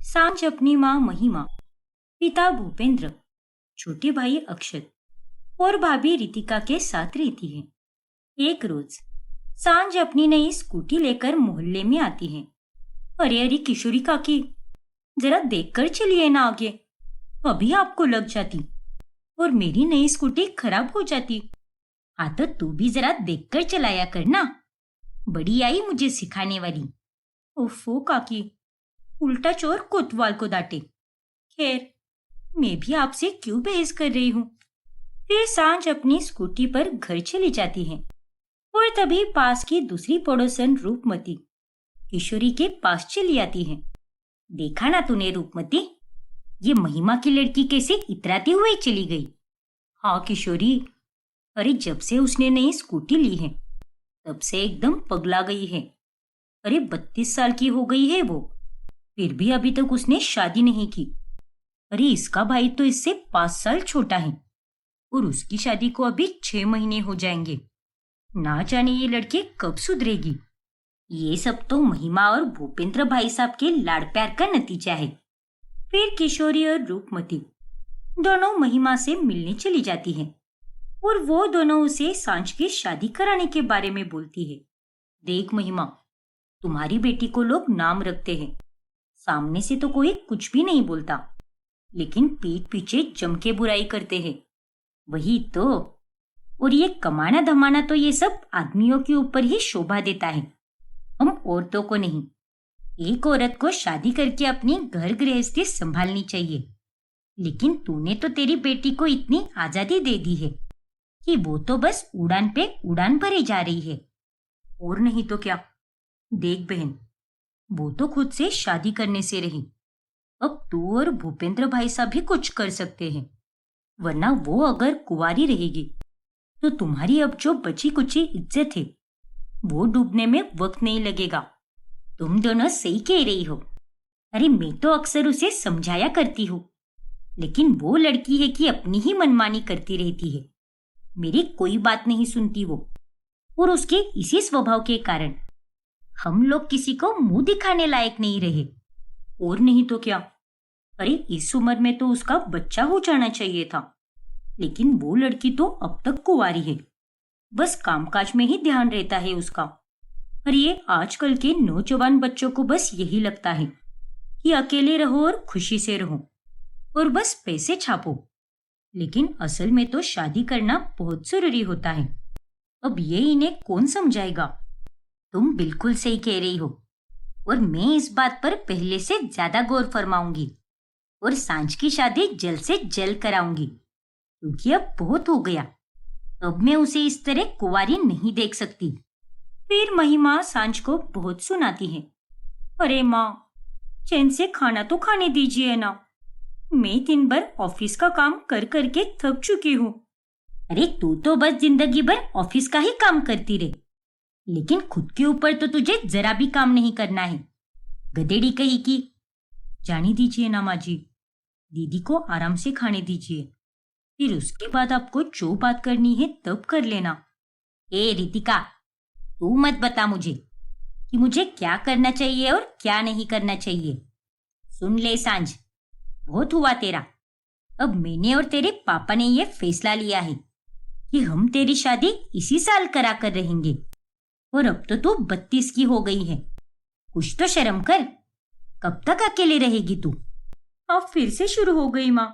सांझ अपनी माँ महिमा, पिता भूपेंद्र, छोटे भाई अक्षत और भाभी रितिका के साथ रहती है। एक रोज सांझ अपनी नई स्कूटी लेकर मोहल्ले में आती है। अरे अरे किशोरी काकी, जरा देखकर चलिए ना आगे, अभी आपको लग जाती और मेरी नई स्कूटी खराब हो जाती। हाँ तो तू भी जरा देखकर चलाया करना, बड़ी आई मुझे सिखाने वाली। ओफो काकी, उल्टा चोर कोतवाल को डांटे। खैर, मैं भी आपसे क्यों बहस कर रही हूँ। फिर सांझ अपनी स्कूटी पर घर चली जाती है और तभी पास की दूसरी पड़ोसन रूपमती किशोरी के पास चली आती है। देखा ना तूने रूपमती, ये महिमा की लड़की कैसे इतराती हुई चली गई। हाँ किशोरी, अरे जब से उसने नई स्कूटी ली है तब से एकदम पगला गई है। अरे 32 साल की हो गई है वो, फिर भी अभी तक उसने शादी नहीं की। अरे इसका भाई तो इससे 5 साल छोटा है और उसकी शादी को अभी 6 महीने हो जाएंगे। ना जाने ये लड़की कब सुधरेगी। ये सब तो महिमा और भूपेंद्र भाई साहब के लाड़ प्यार का नतीजा है। फिर किशोरी और रूपमती दोनों महिमा से मिलने चली जाती हैं और वो दोनों उसे सांझ की शादी कराने के बारे में बोलती है। देख महिमा, तुम्हारी बेटी को लोग नाम रखते हैं, सामने से तो कोई कुछ भी नहीं बोलता, लेकिन पीठ पीछे जम के बुराई करते हैं। वही तो। और ये कमाना धमाना तो ये सब आदमियों के ऊपर ही शोभा देता है, हम औरतों को नहीं। एक औरत को शादी करके अपनी घर गृहस्थी संभालनी चाहिए, लेकिन तूने तो तेरी बेटी को इतनी आजादी दे दी है कि वो तो बस उड़ान पे उड़ान भरे जा रही है। और नहीं तो क्या। देख बहन, वो तो खुद से शादी करने से रही, अब तू और भूपेंद्र भाई साहब भी कुछ कर सकते हैं, वरना वो अगर कुंवारी रहेगी तो तुम्हारी अब जो बची कुची इज्जत है वो डूबने में वक्त नहीं लगेगा। तुम दोनों सही कह रही हो। अरे मैं तो अक्सर उसे समझाया करती हूँ, लेकिन वो लड़की है कि अपनी ही मनमानी करती रहती है, मेरी कोई बात नहीं सुनती वो। और उसके इसी स्वभाव के कारण हम लोग किसी को मुंह दिखाने लायक नहीं रहे। और नहीं तो क्या। अरे इस उम्र में तो उसका बच्चा हो जाना चाहिए था, लेकिन वो लड़की तो अब तक कुंवारी है, बस कामकाज में ही ध्यान रहता है उसका। और ये आजकल के नौजवान बच्चों को बस यही लगता है कि अकेले रहो और खुशी से रहो और बस पैसे छापो, लेकिन असल में तो शादी करना बहुत जरूरी होता है। अब ये इन्हें कौन समझाएगा। तुम बिल्कुल सही कह रही हो और मैं इस बात पर पहले से ज्यादा गौर फरमाऊंगी और सांझ की शादी जल्द से जल्द कराऊंगी, क्योंकि अब बहुत हो गया। अब मैं उसे इस तरह कुंवारी नहीं देख सकती। फिर महिमा सांझ को बहुत सुनाती है। अरे माँ, चैन से खाना तो खाने दीजिए ना, मैं दिन भर ऑफिस का काम कर करके थक चुकी हूँ। अरे तू तो बस जिंदगी भर ऑफिस का ही काम करती रहे, लेकिन खुद के ऊपर तो तुझे जरा भी काम नहीं करना है, गधेड़ी कही की। जाने दीजिए ना माँ जी, दीदी को आराम से खाने दीजिए, फिर उसके बाद आपको जो बात करनी है तब कर लेना। ए रितिका, तू मत बता मुझे कि मुझे क्या करना चाहिए और क्या नहीं करना चाहिए। सुन ले सांझ, बहुत हुआ तेरा। अब मैंने और तेरे पापा ने यह फैसला लिया है कि हम तेरी शादी इसी साल करा कर रहेंगे। और अब तो तू 32 की हो गई है, कुछ तो शर्म कर। कब तक अकेले रहेगी तू। अब फिर से शुरू हो गई माँ।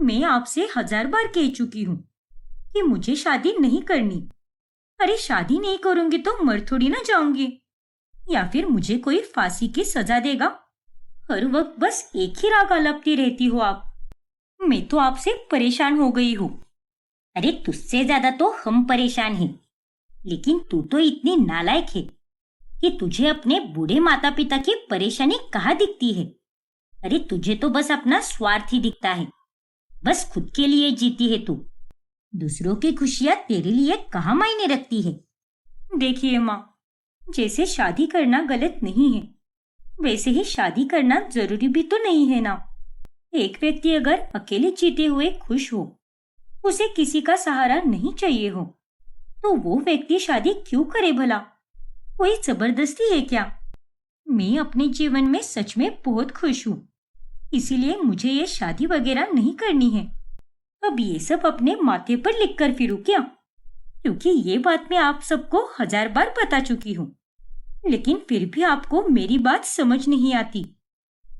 मैं आपसे 1000 बार कह चुकी हूँ कि मुझे शादी नहीं करनी। अरे शादी नहीं करूंगी तो मर थोड़ी ना जाऊंगी, या फिर मुझे कोई फांसी की सजा देगा। हर वक्त बस एक ही राग अलपती रहती हो आप। मैं तो आपसे परेशान हो गई हूँ। अरे तुझसे ज्यादा तो हम परेशान हैं, लेकिन तू तो इतनी नालायक है कि तुझे अपने बूढ़े माता पिता की परेशानी कहाँ दिखती है। अरे तुझे तो बस अपना स्वार्थ ही दिखता है, बस खुद के लिए जीती है तू। दूसरों की खुशियां तेरे लिए कहाँ मायने रखती है। देखिए माँ, जैसे शादी करना गलत नहीं है, वैसे ही शादी करना जरूरी भी तो नहीं है ना। एक व्यक्ति अगर अकेले जीते हुए खुश हो, उसे किसी का सहारा नहीं चाहिए हो, तो वो व्यक्ति शादी क्यों करे भला। कोई जबरदस्ती है क्या। मैं अपने जीवन में सच में बहुत खुश हूँ, इसीलिए मुझे ये शादी वगैरह नहीं करनी है। अब ये सब अपने माथे पर लिख कर फिरूं क्या? क्योंकि ये बात मैं आप सबको 1000 बार बता चुकी हूँ, लेकिन फिर भी आपको मेरी बात समझ नहीं आती।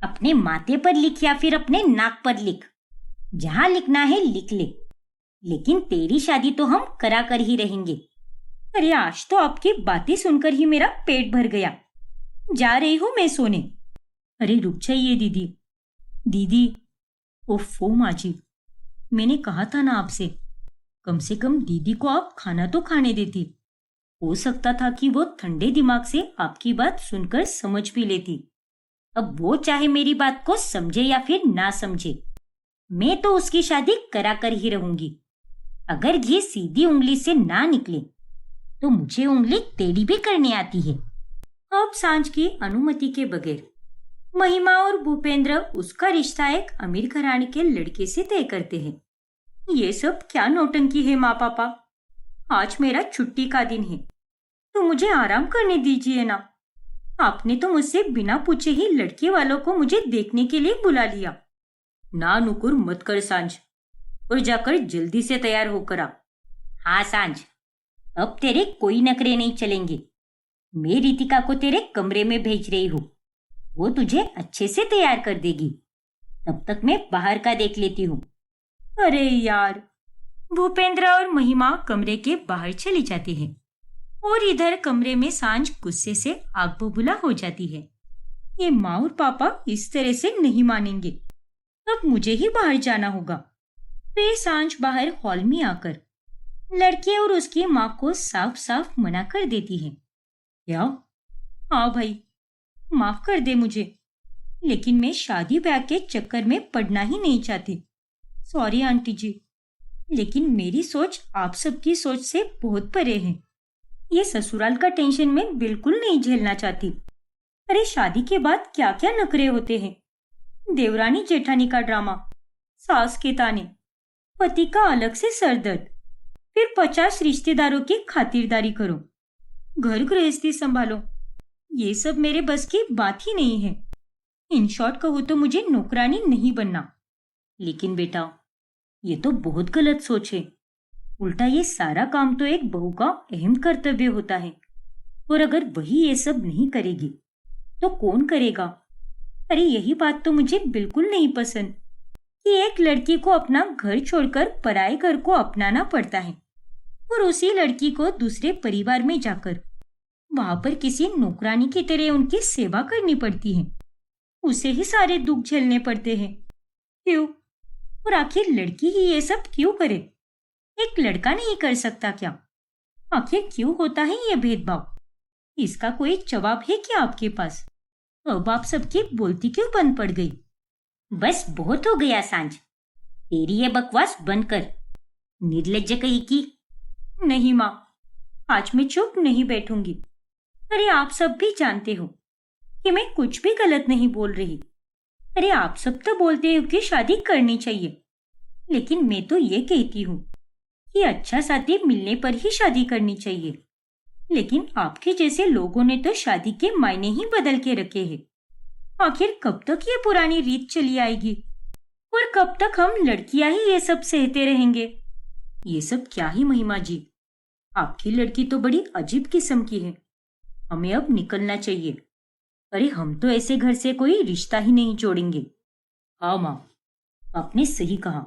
अपने माथे पर लिख या फिर अपने नाक पर लिख, जहाँ लिखना है लिख ले, लेकिन तेरी शादी तो हम करा कर ही रहेंगे। अरे आज तो आपकी बातें सुनकर ही मेरा पेट भर गया। जा रही हूँ मैं सोने। अरे रुक जाइए दीदी। दीदी, ओफो माँ जी, मैंने कहा था ना आपसे, कम से कम दीदी को आप खाना तो खाने देती। हो सकता था कि वो ठंडे दिमाग से आपकी बात सुनकर समझ भी लेती। अब वो चाहे मेरी बात को समझे या फिर ना समझे, मैं तो उसकी शादी करा कर ही रहूंगी। अगर ये सीधी उंगली से ना निकले तो मुझे उंगली टेढ़ी भी करनी आती है। अब सांझ की अनुमति के बगैर महिमा और भूपेंद्र उसका रिश्ता एक अमीर घराने के लड़के से तय करते हैं। ये सब क्या नौटंकी है माँ पापा? आज मेरा छुट्टी का दिन है, तो मुझे आराम करने दीजिए ना। आपने तो मुझसे बिना पूछे ही लड़के वालों को मुझे देखने के लिए बुला लिया। ना नुकुर मत कर सांझ, और जाकर जल्दी से तैयार होकर आ। हाँ सांझ, अब तेरे कोई नखरे नहीं चलेंगे। मैं रितिका को तेरे कमरे में भेज रही हूँ, वो तुझे अच्छे से तैयार कर देगी। तब तक मैं बाहर का देख लेती हूँ। अरे यार, भूपेंद्र और महिमा कमरे के बाहर चली जाती है और इधर कमरे में सांझ गुस्से से आग बबूला हो जाती है। ये माँ और पापा इस तरह से नहीं मानेंगे, अब मुझे ही बाहर जाना होगा। फिर सांझ बाहर हॉल में आकर लड़के और उसकी माँ को साफ साफ मना कर देती है। क्या? हाँ भाई, माफ कर दे मुझे, लेकिन मैं शादी ब्याह के चक्कर में पड़ना ही नहीं चाहती। सॉरी आंटी जी, लेकिन मेरी सोच आप सबकी सोच से बहुत परे है। ये ससुराल का टेंशन मैं बिल्कुल नहीं झेलना चाहती। अरे शादी के बाद क्या क्या नखरे होते हैं। देवरानी जेठानी का ड्रामा, सास के ताने, पति का अलग से सरदर्द, फिर 50 रिश्तेदारों की खातिरदारी करो, घर गृहस्थी संभालो। ये सब मेरे बस की बात ही नहीं है। इन शॉर्ट कहूँ तो मुझे नौकरानी नहीं बनना। लेकिन बेटा, ये तो बहुत गलत सोच है। उल्टा ये सारा काम तो एक बहू का अहम कर्तव्य होता है, और अगर वही ये सब नहीं करेगी तो कौन करेगा? अरे यही बात तो मुझे बिल्कुल नहीं पसंद कि एक लड़की को अपना घर छोड़कर पराए घर को अपनाना पड़ता है, और उसी लड़की को दूसरे परिवार में जाकर वहां पर किसी नौकरानी की तरह उनकी सेवा करनी पड़ती है। उसे ही सारे दुख झेलने पड़ते हैं। क्यों? और आखिर लड़की ही ये सब क्यों करे? एक लड़का नहीं कर सकता क्या? आखिर क्यों होता है ये भेदभाव? इसका कोई जवाब है क्या आपके पास? अब आप सबकी बोलती क्यों बंद पड़ गई? बस बहुत हो गया सांझ, तेरी ये बकवास बंद कर, निर्लज्ज कही की। नहीं माँ, आज मैं चुप नहीं बैठूंगी। अरे आप सब भी जानते हो कि मैं कुछ भी गलत नहीं बोल रही। अरे आप सब तो बोलते हो कि शादी करनी चाहिए, लेकिन मैं तो ये कहती हूँ कि अच्छा साथी मिलने पर ही शादी करनी चाहिए। लेकिन आपके जैसे लोगों ने तो शादी के मायने ही बदल के रखे हैं। आखिर कब तक ये पुरानी रीत चली आएगी, और कब तक हम लड़कियां ही ये सब सहते रहेंगे? ये सब क्या ही महिमा जी, आपकी लड़की तो बड़ी अजीब किस्म की है। हमें अब निकलना चाहिए। अरे हम तो ऐसे घर से कोई रिश्ता ही नहीं जोड़ेंगे। हाँ माँ, आपने सही कहा,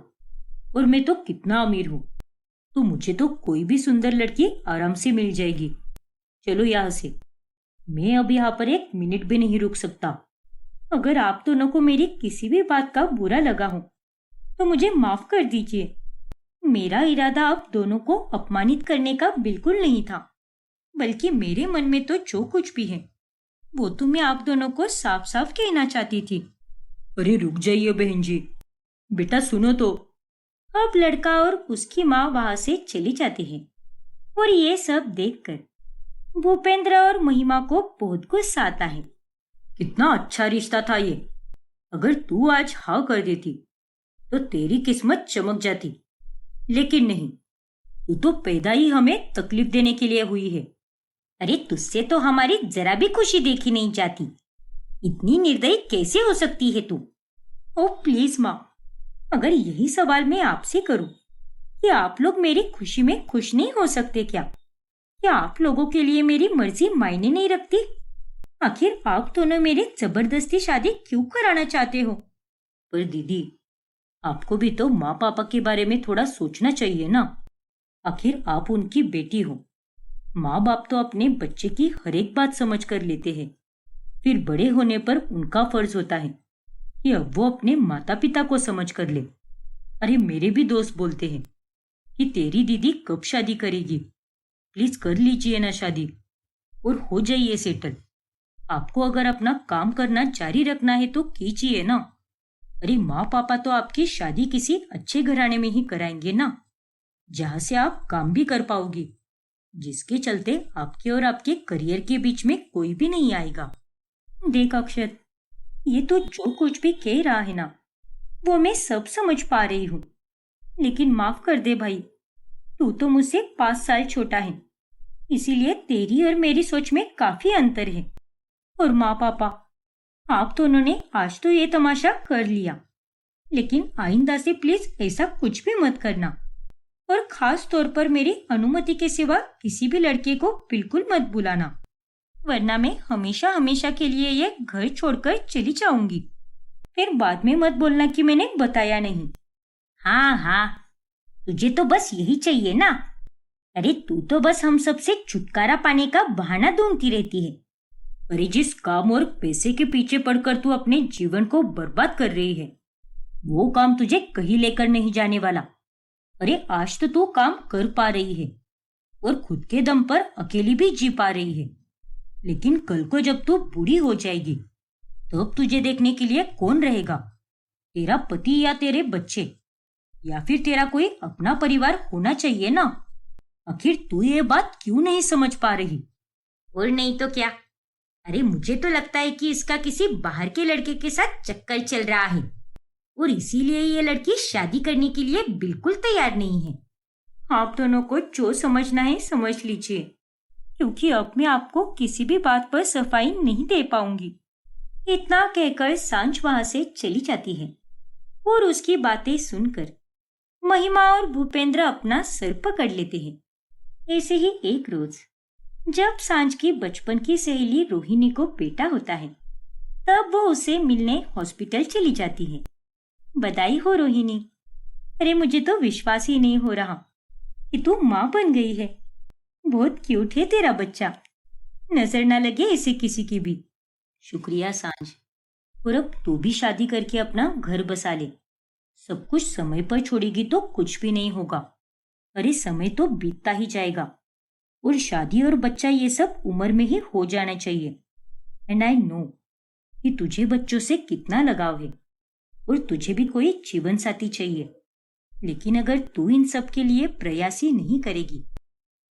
और मैं तो कितना अमीर हूँ, तो मुझे तो कोई भी सुंदर लड़की आराम से मिल जाएगी। चलो यहाँ से, मैं अब यहाँ पर 1 मिनट भी नहीं रुक सकता। अगर आप दोनों को मेरी किसी भी बात का बुरा लगा हो तो मुझे माफ कर दीजिए। मेरा इरादा आप दोनों को अपमानित करने का बिल्कुल नहीं था, बल्कि मेरे मन में तो जो कुछ भी है वो तो मैं आप दोनों को साफ साफ कहना चाहती थी। अरे रुक जाइए बहन जी, बेटा सुनो तो। अब लड़का और उसकी माँ वहां से चली जाती है, और ये सब देखकर भूपेंद्र और महिमा को बहुत गुस्सा आता है। कितना अच्छा रिश्ता था ये। अगर तू आज हाँ कर देती तो तेरी किस्मत चमक जाती, लेकिन नहीं, तू तो पैदा ही हमें तकलीफ देने के लिए हुई है। अरे तुझसे तो हमारी जरा भी खुशी देखी नहीं जाती। इतनी निर्दयी कैसे हो सकती है तू? ओ प्लीज माँ, अगर यही सवाल मैं आपसे करूं कि आप लोग मेरी खुशी में खुश नहीं हो सकते क्या? क्या आप लोगों के लिए मेरी मर्जी मायने नहीं रखती? आखिर आप दोनों मेरी जबरदस्ती शादी क्यों कराना चाहते हो? पर दीदी, आपको भी तो माँ पापा के बारे में थोड़ा सोचना चाहिए ना। आखिर आप उनकी बेटी हो। माँ बाप तो अपने बच्चे की हर एक बात समझ कर लेते हैं। फिर बड़े होने पर उनका फर्ज होता है कि अब वो अपने माता पिता को समझ कर ले। अरे मेरे भी दोस्त बोलते हैं कि तेरी दीदी कब शादी करेगी, प्लीज कर लीजिए ना शादी और हो जाइए सेटल। आपको अगर अपना काम करना जारी रखना है तो कीजिए ना। अरे माँ पापा तो आपकी शादी किसी अच्छे घराने में ही कराएंगे ना, जहां से आप काम भी कर पाओगी, जिसके चलते आपके और आपके करियर के बीच में कोई भी नहीं आएगा। देख अक्षत, ये तो जो कुछ भी कह रहा है ना, वो मैं सब समझ पा रही हूँ। लेकिन माफ कर दे भाई, तू तो मुझसे 5 साल छोटा है, इसीलिए तेरी और मेरी सोच में काफी अंतर है। और माँ पापा, आप दोनों ने आज तो ये तमाशा कर लिया, लेकिन आइंदा से प्लीज ऐसा कुछ भी मत करना। और खास तौर पर मेरी अनुमति के सिवा किसी भी लड़के को बिल्कुल मत बुलाना, वरना मैं हमेशा हमेशा के लिए ये घर छोड़कर चली जाऊंगी। फिर बाद में मत बोलना कि मैंने बताया नहीं। हाँ हाँ, तुझे तो बस यही चाहिए ना। अरे तू तो बस हम सबसे छुटकारा पाने का बहाना ढूंढती रहती है। अरे जिस काम और पैसे के पीछे पड़कर तू अपने जीवन को बर्बाद कर रही है, वो काम तुझे कहीं लेकर नहीं जाने वाला। अरे आज तो तू काम कर पा रही है और खुद के दम पर अकेली भी जी पा रही है, लेकिन कल को जब तू बूढ़ी हो जाएगी तब तुझे देखने के लिए कौन रहेगा? तेरा पति या तेरे बच्चे, या फिर तेरा कोई अपना परिवार होना चाहिए ना। आखिर तू ये बात क्यों नहीं समझ पा रही? और नहीं तो क्या, अरे मुझे तो लगता है कि इसका किसी बाहर के लड़के के साथ चक्कर चल रहा है और इसीलिए ये लड़की शादी करने के लिए बिल्कुल तैयार नहीं है। आप दोनों को जो समझना है समझ लीजिए, क्योंकि अब मैं आपको किसी भी बात पर सफाई नहीं दे पाऊंगी। इतना कहकर सांझ वहां से चली जाती है और उसकी बातें सुनकर महिमा और भूपेंद्र अपना सर पकड़ लेते हैं। ऐसे ही एक रोज जब सांझ की बचपन की सहेली रोहिणी को बेटा होता है, तब वो उसे मिलने हॉस्पिटल चली जाती है। बधाई हो रोहिणी। अरे मुझे तो विश्वास ही नहीं हो रहा कि तू माँ बन गई है। बहुत क्यूट है तेरा बच्चा, नजर ना लगे इसे किसी की भी। शुक्रिया सांझ, और अब तू भी शादी करके अपना घर बसा ले। सब कुछ समय पर छोड़ेगी तो कुछ भी नहीं होगा। अरे समय तो बीतता ही जाएगा और शादी और बच्चा ये सब उम्र में ही हो जाना चाहिए। एंड आई नो कि तुझे बच्चों से कितना लगाव है और तुझे भी कोई जीवन साथी चाहिए। लेकिन अगर तू इन सब के लिए प्रयास ही नहीं करेगी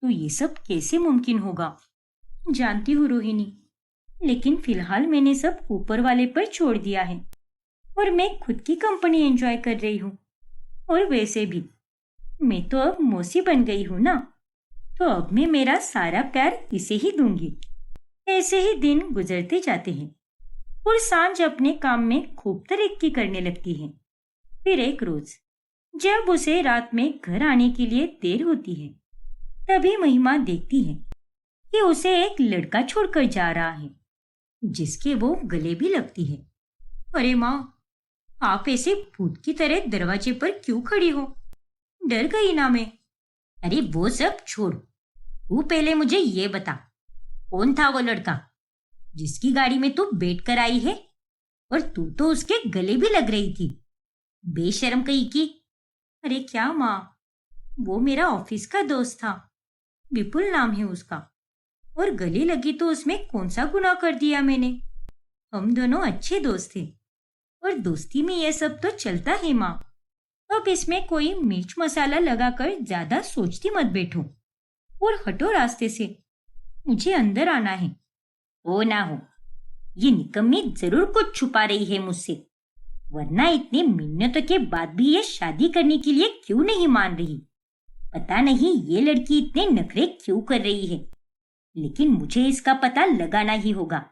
तो ये सब कैसे मुमकिन होगा? जानती हूँ रोहिणी, लेकिन फिलहाल मैंने सब ऊपर वाले पर छोड़ दिया है और मैं खुद की कंपनी एंजॉय कर रही हूँ। और वैसे भी मैं तो अब मौसी बन गई हूँ ना, तो अब मैं मेरा सारा प्यार इसे ही दूंगी। ऐसे ही दिन गुजरते जाते हैं और सांझ अपने काम में खूब तरक्की करने लगती है। फिर एक रोज जब उसे रात में घर आने के लिए देर होती है, तभी महिमा देखती है कि उसे एक लड़का छोड़कर जा रहा है, जिसके वो गले भी लगती है। अरे माँ, आप ऐसे भूत की तरह दरवाजे पर क्यों खड़ी हो? डर गई ना मैं। अरे वो सब छोड़, तू पहले मुझे ये बता, कौन था वो लड़का जिसकी गाड़ी में तू बैठ कर आई है और तू तो उसके गले भी लग रही थी? बेशर्म कहीं की। अरे क्या माँ, वो मेरा ऑफिस का दोस्त था, विपुल नाम है उसका। और गले लगी तो उसमें कौन सा गुनाह कर दिया मैंने? हम दोनों अच्छे दोस्त थे और दोस्ती में यह सब तो चलता है माँ। अब इसमें कोई मिर्च मसाला लगाकर ज्यादा सोचती मत बैठो और हटो रास्ते से। मुझे अंदर आना है। हो ना हो, ये निकम्मी जरूर कुछ छुपा रही है मुझसे, वरना इतनी मिन्नतों के बाद भी ये शादी करने के लिए क्यों नहीं मान रही? पता नहीं ये लड़की इतने नखरे क्यों कर रही है, लेकिन मुझे इसका पता लगाना ही होगा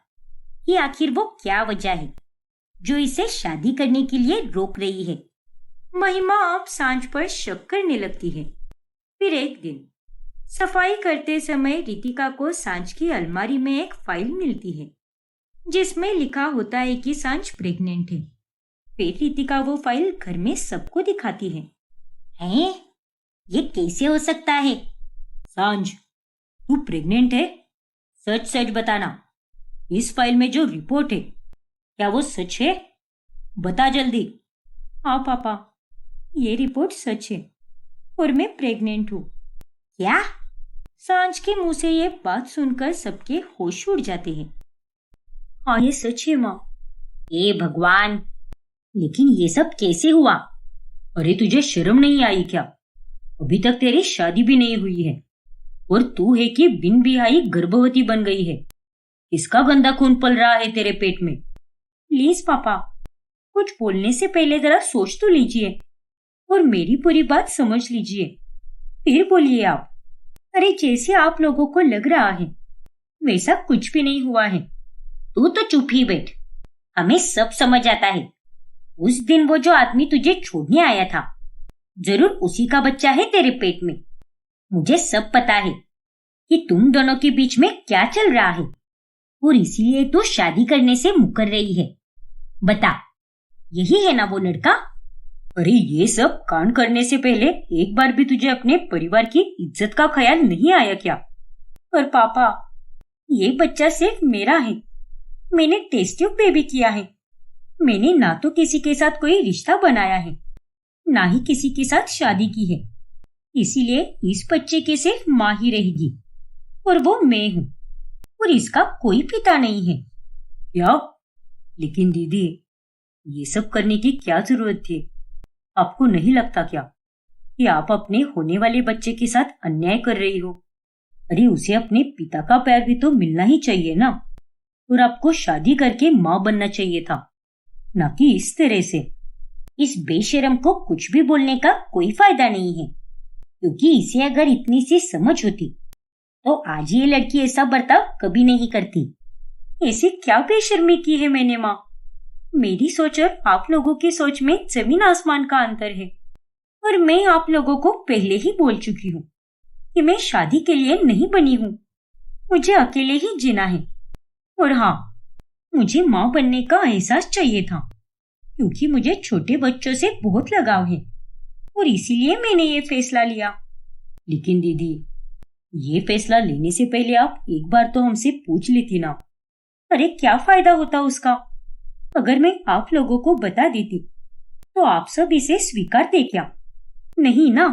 कि आखिर वो क्या वजह है जो इसे शादी करने के लिए रोक रही है। महिमा अब सांझ पर शक करने लगती है। फिर एक दिन सफाई करते समय रितिका को सांझ की अलमारी में एक फाइल मिलती है जिसमें लिखा होता है कि सांझ प्रेग्नेंट है। फिर रितिका वो फाइल घर में सबको दिखाती है। हैं? ये कैसे हो सकता है? सांझ, तू प्रेग्नेंट है? सच सच बताना। इस फाइल में जो रिपोर्ट है क्या वो सच है? बता जल्दी। हाँ पापा, ये रिपोर्ट सच है और मैं प्रेग्नेंट हूँ। क्या? सांझ के मुंह से ये बात सुनकर सबके होश उड़ जाते हैं। हाँ, ये सच है माँ। ए भगवान, लेकिन ये सब कैसे हुआ? अरे तुझे शर्म नहीं आई क्या? अभी तक तेरी शादी भी नहीं हुई है और तू है कि बिन बिहाई गर्भवती बन गई है। इसका गंदा खून पल रहा है तेरे पेट में। प्लीज पापा, कुछ बोलने से पहले जरा सोच तो लीजिए और मेरी पूरी बात समझ लीजिए, फिर बोलिए आप। अरे जैसे आप लोगों को लग रहा है वैसा कुछ भी नहीं हुआ है। तू तो चुप ही बैठ, हमें सब समझ आता है। उस दिन वो जो आदमी तुझे छोड़ने आया था जरूर उसी का बच्चा है तेरे पेट में। मुझे सब पता है कि तुम दोनों के बीच में क्या चल रहा है और इसीलिए तू शादी करने से मुकर रही है। बता, यही है ना वो लड़का? अरे ये सब कांड करने से पहले एक बार भी तुझे अपने परिवार की इज्जत का ख्याल नहीं आया क्या? पर पापा, ये बच्चा सिर्फ मेरा है। मैंने टेस्ट ट्यूब बेबी किया है। मैंने ना तो किसी के साथ कोई रिश्ता बनाया है ना ही किसी के साथ शादी की है। इसीलिए इस बच्चे के सिर्फ माँ ही रहेगी और वो मैं हूँ और इसका कोई पिता नहीं है। क्या? लेकिन दीदी, ये सब करने की क्या जरूरत थी? आपको नहीं लगता क्या कि आप अपने होने वाले बच्चे के साथ अन्याय कर रही हो? अरे उसे अपने पिता का प्यार भी तो मिलना ही चाहिए ना, और आपको शादी करके माँ बनना चाहिए था, ना कि इस तरह से। इस बेशरम को कुछ भी बोलने का कोई फायदा नहीं है, क्योंकि इसे अगर इतनी सी समझ होती तो आज ये लड़की ऐसा बर्ताव कभी नहीं करती। ऐसी क्या बेशर्मी की है मैंने माँ? मेरी सोच और आप लोगों की सोच में जमीन आसमान का अंतर है। और मैं आप लोगों को पहले ही बोल चुकी हूँ कि मैं शादी के लिए नहीं बनी हूँ। मुझे अकेले ही जीना है। और हाँ, मुझे माँ बनने का एहसास चाहिए था, क्योंकि मुझे छोटे बच्चों से बहुत लगाव है और इसीलिए मैंने ये फैसला लिया। लेकिन दीदी, ये फैसला लेने से पहले आप एक बार तो हमसे पूछ ली थी ना। अरे क्या फायदा होता उसका? अगर मैं आप लोगों को बता देती तो आप सब इसे स्वीकारते क्या? नहीं ना।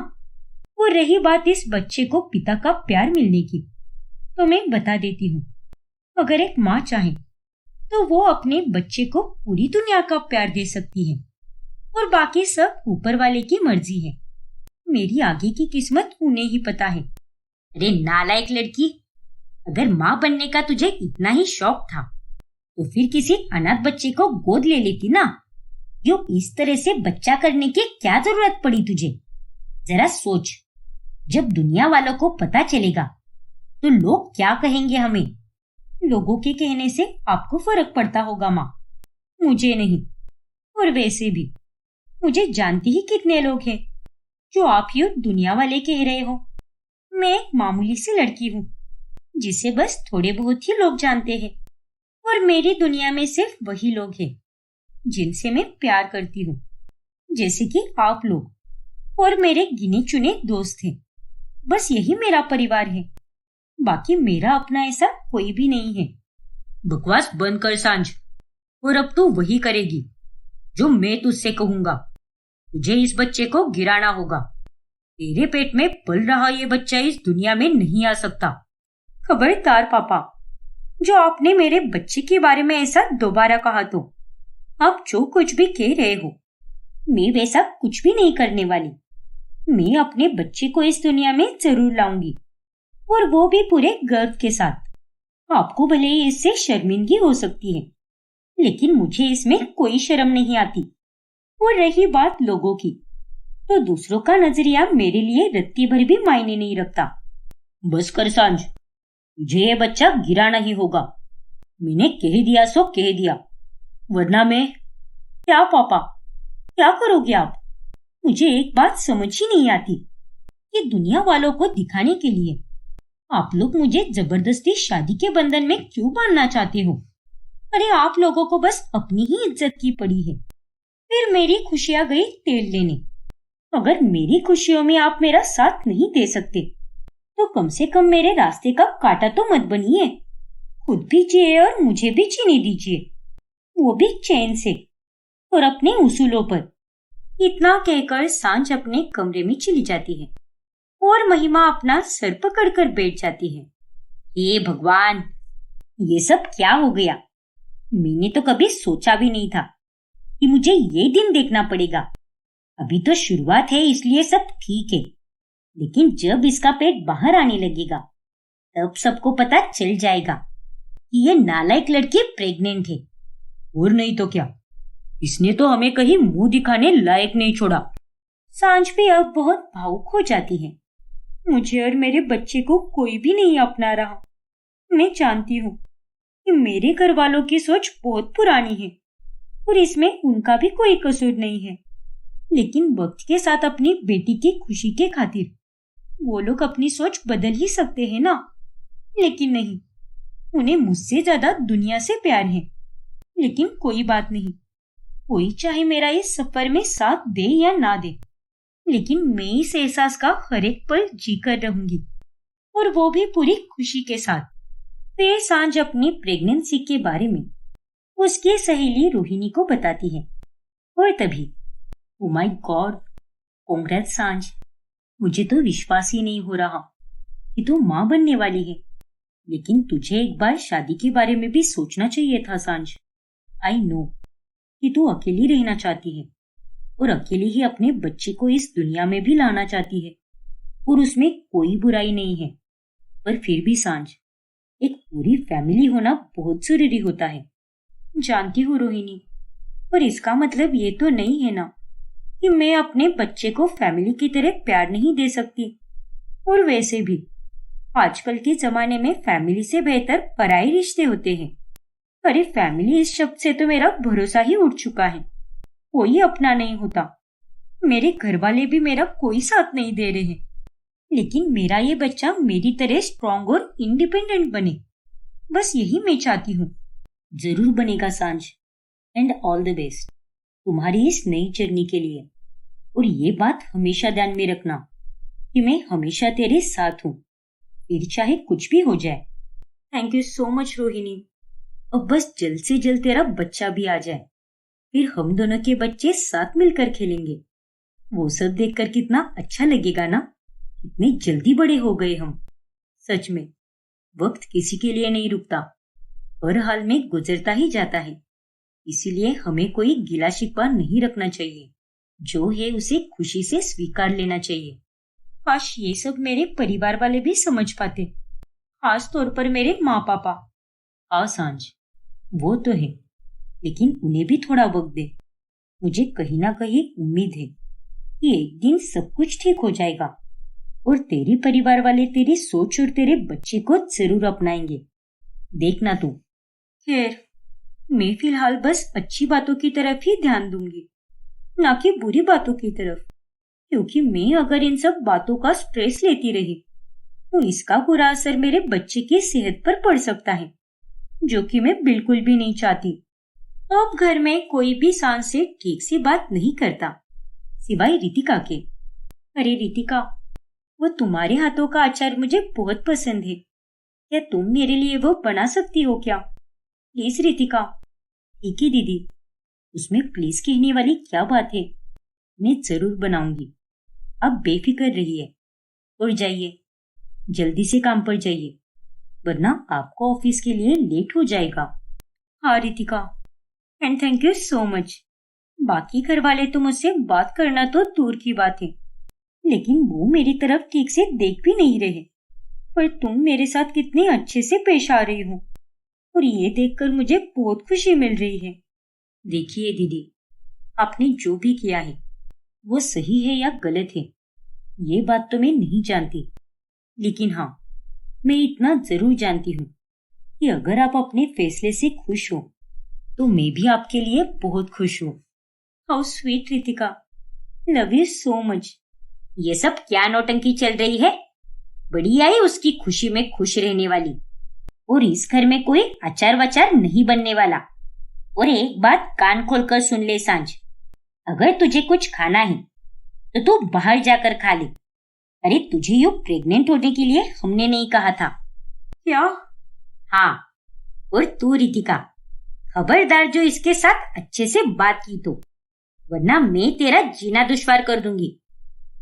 और रही बात इस बच्चे को पिता का प्यार मिलने की, तो मैं बता देती हूँ। अगर एक माँ चाहे तो वो अपने बच्चे को पूरी दुनिया का प्यार दे सकती है और बाकी सब ऊपर वाले की मर्जी है। मेरी आगे की किस्मत उन्हें ही पता है। अरे नालायक लड़की, अगर माँ बनने का तुझे इतना ही शौक था तो फिर किसी अनाथ बच्चे को गोद ले लेती ना। क्यों इस तरह से बच्चा करने की क्या जरूरत पड़ी तुझे? जरा सोच, जब दुनिया वालों को पता चलेगा तो लोग क्या कहेंगे हमें? लोगों के कहने से आपको फर्क पड़ता होगा माँ, मुझे नहीं। और वैसे भी मुझे जानते ही कितने लोग हैं जो आप यूं दुनिया वाले कह रहे हो। मैं एक मामूली सी लड़की हूँ जिसे बस थोड़े बहुत ही लोग जानते हैं, और मेरी दुनिया में सिर्फ वही लोग हैं जिनसे मैं प्यार करती हूँ, जैसे कि आप लोग और मेरे गिने चुने दोस्त हैं। बस यही मेरा परिवार है, बाकी मेरा अपना ऐसा कोई भी नहीं है। बकवास बंद कर सांझ, और अब तू वही करेगी जो मैं तुझसे कहूंगा। तुझे इस बच्चे को गिराना होगा। तेरे पेट में पल रहा ये बच्चा इस दुनिया में नहीं आ सकता। खबरदार पापा, जो आपने मेरे बच्चे के बारे में ऐसा दोबारा कहा तो आप जो कुछ भी कह रहे हो, मैं वैसा कुछ भी नहीं करने वाली। मैं अपने बच्चे को इस दुनिया में जरूर लाऊंगी, और वो भी पूरे गर्व के साथ। आपको भले ही इससे शर्मिंदगी हो सकती है, लेकिन मुझे इसमें कोई शर्म नहीं आती। और रही बात लोगों की, तो दूसरों का नजरिया मेरे लिए रत्ती भर भी मायने नहीं रखता। बस कर सांझ, तुझे ये बच्चा गिराना ही होगा। मैंने कह दिया सो कह दिया, वरना मैं। क्या पापा, क्या करोगे आप? मुझे एक बात समझ ही नहीं आती कि दुनिया वालों को दिखाने के लिए आप लोग मुझे जबरदस्ती शादी के बंधन में क्यों बांधना चाहते हो? अरे आप लोगों को बस अपनी ही इज्जत की पड़ी है। फिर मेरी खुशियां गई तेल लेने। अगर मेरी खुशियों में आप मेरा साथ नहीं दे सकते तो कम से कम मेरे रास्ते का कांटा तो मत बनिए। खुद भी जिए और मुझे भी जीने दीजिए, वो भी चैन से और अपने उसूलों पर। इतना कहकर सांझ अपने कमरे में चली जाती है और महिमा अपना सर पकड़कर बैठ जाती है। हे भगवान, ये सब क्या हो गया? मैंने तो कभी सोचा भी नहीं था कि मुझे ये दिन देखना पड़ेगा। अभी तो शुरुआत है इसलिए सब ठीक है, लेकिन जब इसका पेट बाहर आने लगेगा तब सबको पता चल जाएगा कि ये नालायक लड़की प्रेग्नेंट है। और नहीं तो क्या, इसने तो हमें कहीं मुंह दिखाने लायक नहीं छोड़ा। सांझ भी अब बहुत भावुक हो जाती है। मुझे और मेरे बच्चे को कोई भी नहीं अपना रहा। मैं जानती हूँ कि मेरे घर वालों की सोच बहुत पुरानी है और इसमें उनका भी कोई कसूर नहीं है, लेकिन वक्त के साथ अपनी बेटी की खुशी के खातिर वो लोग अपनी सोच बदल ही सकते हैं ना। लेकिन नहीं, उन्हें मुझसे ज्यादा दुनिया से प्यार है। लेकिन कोई बात नहीं, कोई चाहे मेरा इस सफर में साथ दे या ना दे, लेकिन मैं इस एहसास का हर एक पल जीकर रहूंगी, और वो भी पूरी खुशी के साथ। फिर सांझ अपनी प्रेगनेंसी के बारे में उसकी सहेली रोहिणी को बताती है और तभी ओ माय गॉड, कांग्रेस सांझ, मुझे तो विश्वास ही नहीं हो रहा कि तू माँ बनने वाली है। लेकिन तुझे एक बार शादी के बारे में भी सोचना चाहिए था सांझ। आई नो कि तू अकेली रहना चाहती है और अकेली ही अपने बच्चे को इस दुनिया में भी लाना चाहती है, और उसमें कोई बुराई नहीं है। पर फिर भी सांझ, एक पूरी फैमिली होना बहुत जरूरी होता है। जानती हूँ रोहिणी, पर इसका मतलब ये तो नहीं है ना कि मैं अपने बच्चे को फैमिली की तरह प्यार नहीं दे सकती। और वैसे भी आजकल के जमाने में फैमिली से बेहतर पराये रिश्ते होते हैं। अरे फैमिली इस शब्द से तो मेरा भरोसा ही उठ चुका है। कोई अपना नहीं होता। मेरे घर वाले भी मेरा कोई साथ नहीं दे रहे हैं, लेकिन मेरा ये बच्चा मेरी तरह स्ट्रांग और इंडिपेंडेंट बने, बस यही मैं चाहती हूँ। जरूर बनेगा सांझ, एंड ऑल द बेस्ट तुम्हारी इस नई जर्नी के लिए। और ये बात हमेशा ध्यान में रखना कि मैं हमेशा तेरे साथ हूँ, फिर चाहे कुछ भी हो जाए। Thank you so much Rohini. अब बस जल्द से जल्द तेरा बच्चा भी आ जाए, फिर हम दोनों के बच्चे साथ मिलकर खेलेंगे। वो सब देखकर कितना अच्छा लगेगा ना, कितने जल्दी बड़े हो गए हम। सच में वक्त किसी के लिए नहीं रुकता, हर हाल में गुजरता ही जाता है। इसीलिए हमें कोई गिला शिकवा नहीं रखना चाहिए, जो है उसे खुशी से स्वीकार लेना चाहिए। काश ये सब मेरे परिवार वाले भी समझ पाते, खास तौर पर मेरे माँ पापा। हाँ सांझ, वो तो है, लेकिन उन्हें भी थोड़ा वक्त दे। मुझे कहीं ना कहीं उम्मीद है कि एक दिन सब कुछ ठीक हो जाएगा और तेरे परिवार वाले तेरी सोच और तेरे बच्चे को जरूर अपनाएंगे। देखना तू। खैर, मैं फिलहाल बस अच्छी बातों की तरफ ही ध्यान दूंगी, ना कि बुरी बातों की तरफ, क्योंकि मैं अगर इन सब बातों का स्ट्रेस लेती रही तो इसका बुरा असर मेरे बच्चे की सेहत पर पड़ सकता है, जो कि मैं बिल्कुल भी नहीं चाहती। अब घर में कोई भी सांझ से ठीक से बात नहीं करता, सिवाय रितिका के। अरे रितिका, वो तुम्हारे हाथों का अचार मुझे बहुत पसंद है, क्या तुम मेरे लिए वो बना सकती हो क्या? प्लीज रितिका। ठीक है दीदी, उसमें प्लीज कहने वाली क्या बात है, मैं जरूर बनाऊंगी। अब बेफिक्र रहिए और जाइए, जल्दी से काम पर जाइए, वरना आपको ऑफिस के लिए लेट हो जाएगा। हाँ Ritika, and thank you so much. बाकी घर वाले तो मुझसे बात करना तो दूर की बात है, लेकिन वो मेरी तरफ ठीक से देख भी नहीं रहे। पर तुम मेरे साथ कितने अच्छे से पेश आ रही हो, और ये देखकर मुझे बहुत खुशी मिल रही है। देखिए दीदी, आपने जो भी किया है वो सही है या गलत है, ये बात तो मैं नहीं जानती, लेकिन हाँ, मैं इतना जरूर जानती हूँ कि अगर आप अपने फैसले से खुश हो तो मैं भी आपके लिए बहुत खुश हूँ। How sweet Ritika, love you so much. ये सब क्या नौटंकी चल रही है? बड़ी आई उसकी खुशी में खुश रहने वाली, और इस घर में कोई अचार वचार नहीं बनने वाला। और एक बात कान खोलकर सुन ले सांझ, अगर तुझे कुछ खाना है तो तू बाहर जाकर खा ले। अरे तुझे यू प्रेग्नेंट होने के लिए हमने नहीं कहा था। क्या? हाँ, और तू रितिका, खबरदार जो इसके साथ अच्छे से बात की तो, वरना मैं तेरा जीना दुश्वार कर दूंगी।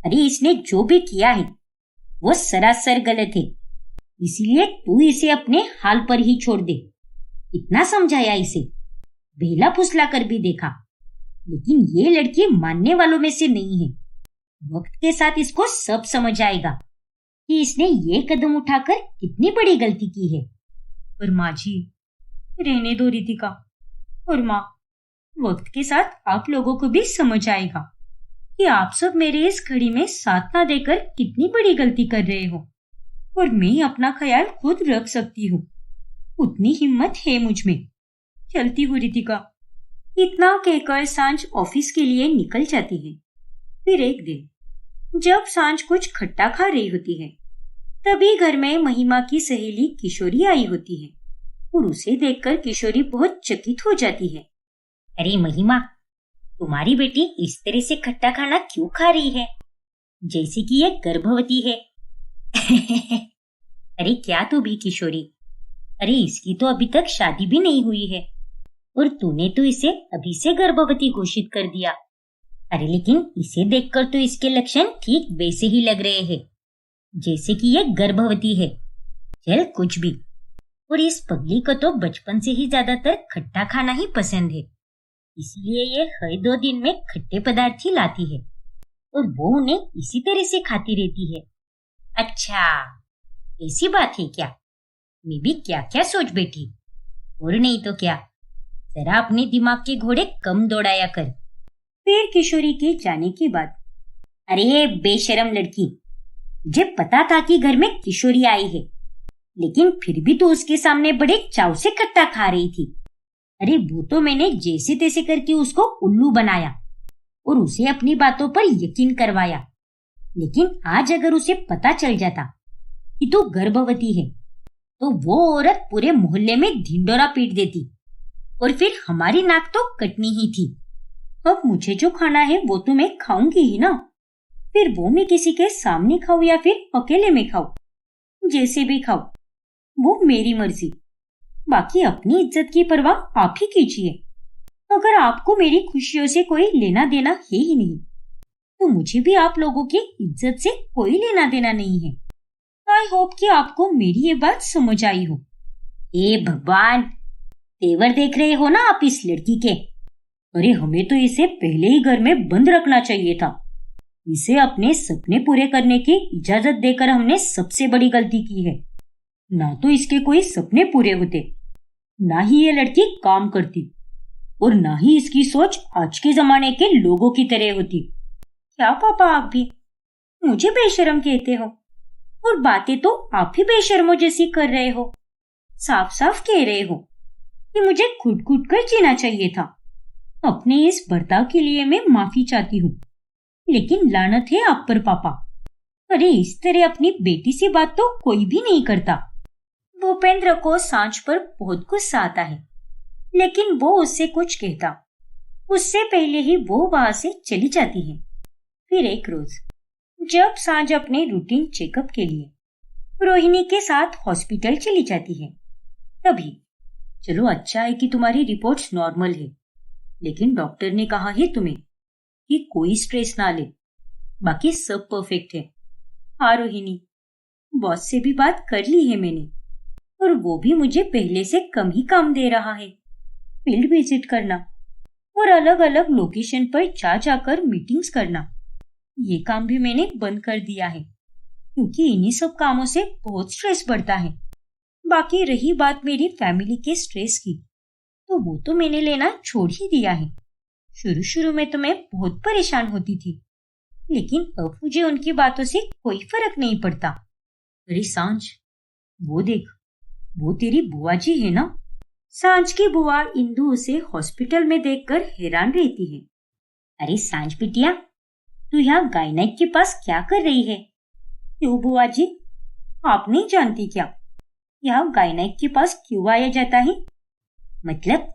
अरे इसने जो भी किया है वो सरासर गलत है, इसलिए तू इसे अपने हाल पर ही छोड़ दे। इतना समझाया इसे, बेला फुसला कर भी देखा, लेकिन ये लड़की मानने वालों में से नहीं है। वक्त के साथ इसको सब समझ आएगा कि इसने ये कदम उठाकर कितनी बड़ी गलती की है। पर माँ जी, रहने दो रितिका। और माँ, वक्त के साथ आप लोगों को भी समझ आएगा कि आप सब मेरे इस घड़ी में साथ ना देकर कितनी बड़ी गलती कर रहे हो, और मैं अपना ख्याल खुद रख सकती हूँ। उतनी हिम्मत है मुझ में। चलती हूँ रितिका। इतना कहकर सांझ ऑफिस के लिए निकल जाती है। फिर एक दिन जब सांझ कुछ खट्टा खा रही होती है, तभी घर में महिमा की सहेली किशोरी आई होती है, और उसे देखकर किशोरी बहुत चकित हो जाती है। अरे महिमा, तुम्हारी बेटी इस तरह से खट्टा खाना क्यों खा रही है, जैसे कि ये गर्भवती है। अरे क्या तू भी किशोरी, अरे इसकी तो अभी तक शादी भी नहीं हुई है, और तूने तो इसे अभी से गर्भवती घोषित कर दिया। अरे लेकिन इसे देखकर तो इसके लक्षण ठीक वैसे ही लग रहे हैं जैसे कि ये गर्भवती है। चल कुछ भी, और इस पगली को तो बचपन से ही ज्यादातर खट्टा खाना ही पसंद है, इसलिए ये हर 2 दिन में खट्टे पदार्थ ही लाती है, और वो उन्हें इसी तरह से खाती रहती है। अच्छा, ऐसी बात है क्या? मैं भी क्या क्या सोच बैठी। और नहीं तो क्या, जरा अपने दिमाग के घोड़े कम दौड़ाया कर। फिर किशोरी के जाने के बाद, अरे बेशरम लड़की, मुझे पता था कि घर में किशोरी आई है, लेकिन फिर भी तो उसके सामने बड़े चाव से खट्टा खा रही थी। अरे वो तो मैंने जैसे तैसे करके उसको उल्लू बनाया और उसे अपनी बातों पर यकीन करवाया, लेकिन आज अगर उसे पता चल जाता कि तू गर्भवती है तो वो औरत पूरे मोहल्ले में ढिंडोरा पीट देती, और फिर हमारी नाक तो कटनी ही थी। अब मुझे जो खाना है वो तो मैं खाऊंगी ही ना, फिर वो मैं किसी के सामने खाऊं या फिर अकेले में खाऊं, जैसे भी खाऊं, वो मेरी मर्जी। बाकी अपनी इज्जत की परवाह आप ही कीजिए। अगर आपको मेरी खुशियों से कोई लेना देना है ही नहीं, तो मुझे भी आप लोगों की इज्जत से कोई लेना देना नहीं है। आई होप कि आपको मेरी ये बात समझ आई हो। ए भगवान, तेवर देख रहे हो ना आप इस लड़की के? अरे हमें तो इसे पहले ही घर में बंद रखना चाहिए था। इसे अपने सपने पूरे करने की इजाजत देकर हमने सबसे बड़ी गलती की है। ना तो इसके कोई सपने पूरे होते, ना ही ये लड़की काम करती, और ना ही इसकी सोच आज के जमाने के लोगों की तरह होती। क्या पापा, आप भी मुझे बेशर्म कहते हो, और बातें तो आप ही बेशर्मों जैसी कर रहे हो। साफ साफ कह रहे हो कि मुझे खुद खुद कर जीना चाहिए था। अपने इस बर्ताव के लिए मैं माफी चाहती हूँ, लेकिन लानत है आप पर पापा। अरे इस तरह अपनी बेटी से बात तो कोई भी नहीं करता। भूपेंद्र को सांझ पर बहुत गुस्सा आता है, लेकिन वो उससे कुछ कहता उससे पहले ही वो वहां से चली जाती है। फिर एक रोज जब सांझ अपने रूटीन चेकअप के लिए रोहिणी के साथ हॉस्पिटल चली जाती है, तभी चलो अच्छा है कि तुम्हारी रिपोर्ट्स नॉर्मल है, लेकिन डॉक्टर ने कहा है तुम्हें कि कोई स्ट्रेस ना ले, बाकी सब परफेक्ट है। हाँ रोहिणी, बॉस से भी बात कर ली है मैंने, और वो भी मुझे पहले से कम ही काम दे रहा है। फील्ड विजिट करना और अलग अलग लोकेशन पर जा जाकर मीटिंग्स करना, ये काम भी मैंने बंद कर दिया है, क्योंकि इन्हीं सब कामों से बहुत स्ट्रेस बढ़ता है। बाकी रही बात मेरी फैमिली के स्ट्रेस की, तो वो तो मैंने लेना छोड़ ही दिया है। शुरू शुरू में तो मैं बहुत परेशान होती थी, लेकिन अब मुझे उनकी बातों से कोई फर्क नहीं पड़ता। अरे सांझ, वो देख, वो तेरी बुआ जी है ना? सांझ की बुआ इंदु उसे हॉस्पिटल में देखकर हैरान रहती है। अरे सांझ बिटिया, तू यहाँ गायनेक के पास क्या कर रही है? क्यों बुआ जी, आप नहीं जानती क्या? यहाँ गायनेक के पास क्यों आया जाता है? मतलब?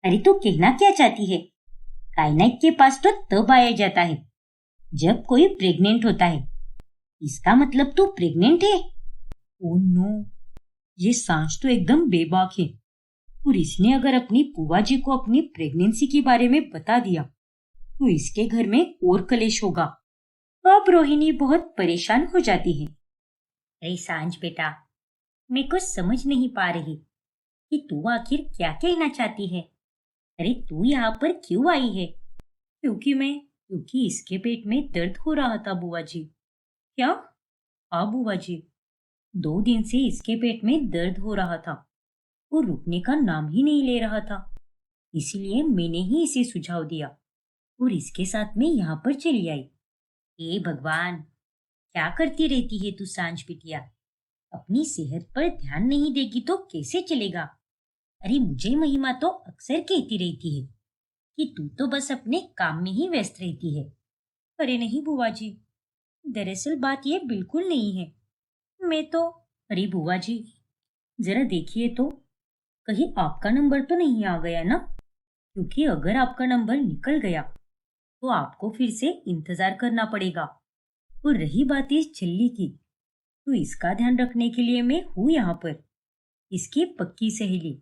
अरे तू कहना क्या चाहती है? गायनेक के पास तो तब आया जाता है जब कोई प्रेग्नेंट होता है। इसका मतलब तू प्रेग्नेंट है? ओह नो, ये सांझ तो एकदम बेबाक है। और इसने अगर अपनी बुआ जी को अपनी प्रेगनेंसी के बारे में बता दिया तो इसके घर में और कलेश होगा। अब रोहिणी बहुत परेशान हो जाती है। अरे सांझ बेटा, मैं कुछ समझ नहीं पा रही कि तू आखिर क्या कहना चाहती है। अरे तू यहाँ पर क्यों आई है? क्योंकि इसके पेट में दर्द हो रहा था बुआ जी। क्या? हाँ बुआ जी, 2 दिन से इसके पेट में दर्द हो रहा था। वो रुकने का नाम ही नहीं ले रहा था। इसीलिए मैंने ही इसे सुझाव दिया और इसके साथ मैं यहाँ पर चली आई। हे भगवान, क्या करती रहती है तू सांझ बिटिया? अपनी सेहत पर ध्यान नहीं देगी तो कैसे चलेगा? अरे मुझे महिमा तो अक्सर कहती रहती है कि तू तो बस अपने काम में ही व्यस्त रहती है। अरे नहीं बुआ जी, दरअसल बात ये बिल्कुल नहीं है। मैं तो अरे बुआ जी, जरा देखिए तो, कहीं आपका नंबर तो नहीं आ गया ना? क्योंकि अगर आपका नंबर निकल गया तो आपको फिर से इंतजार करना पड़ेगा। और रही बात इस छल्ली की, तो इसका ध्यान रखने के लिए मैं हूँ यहाँ पर, इसकी पक्की सहेली।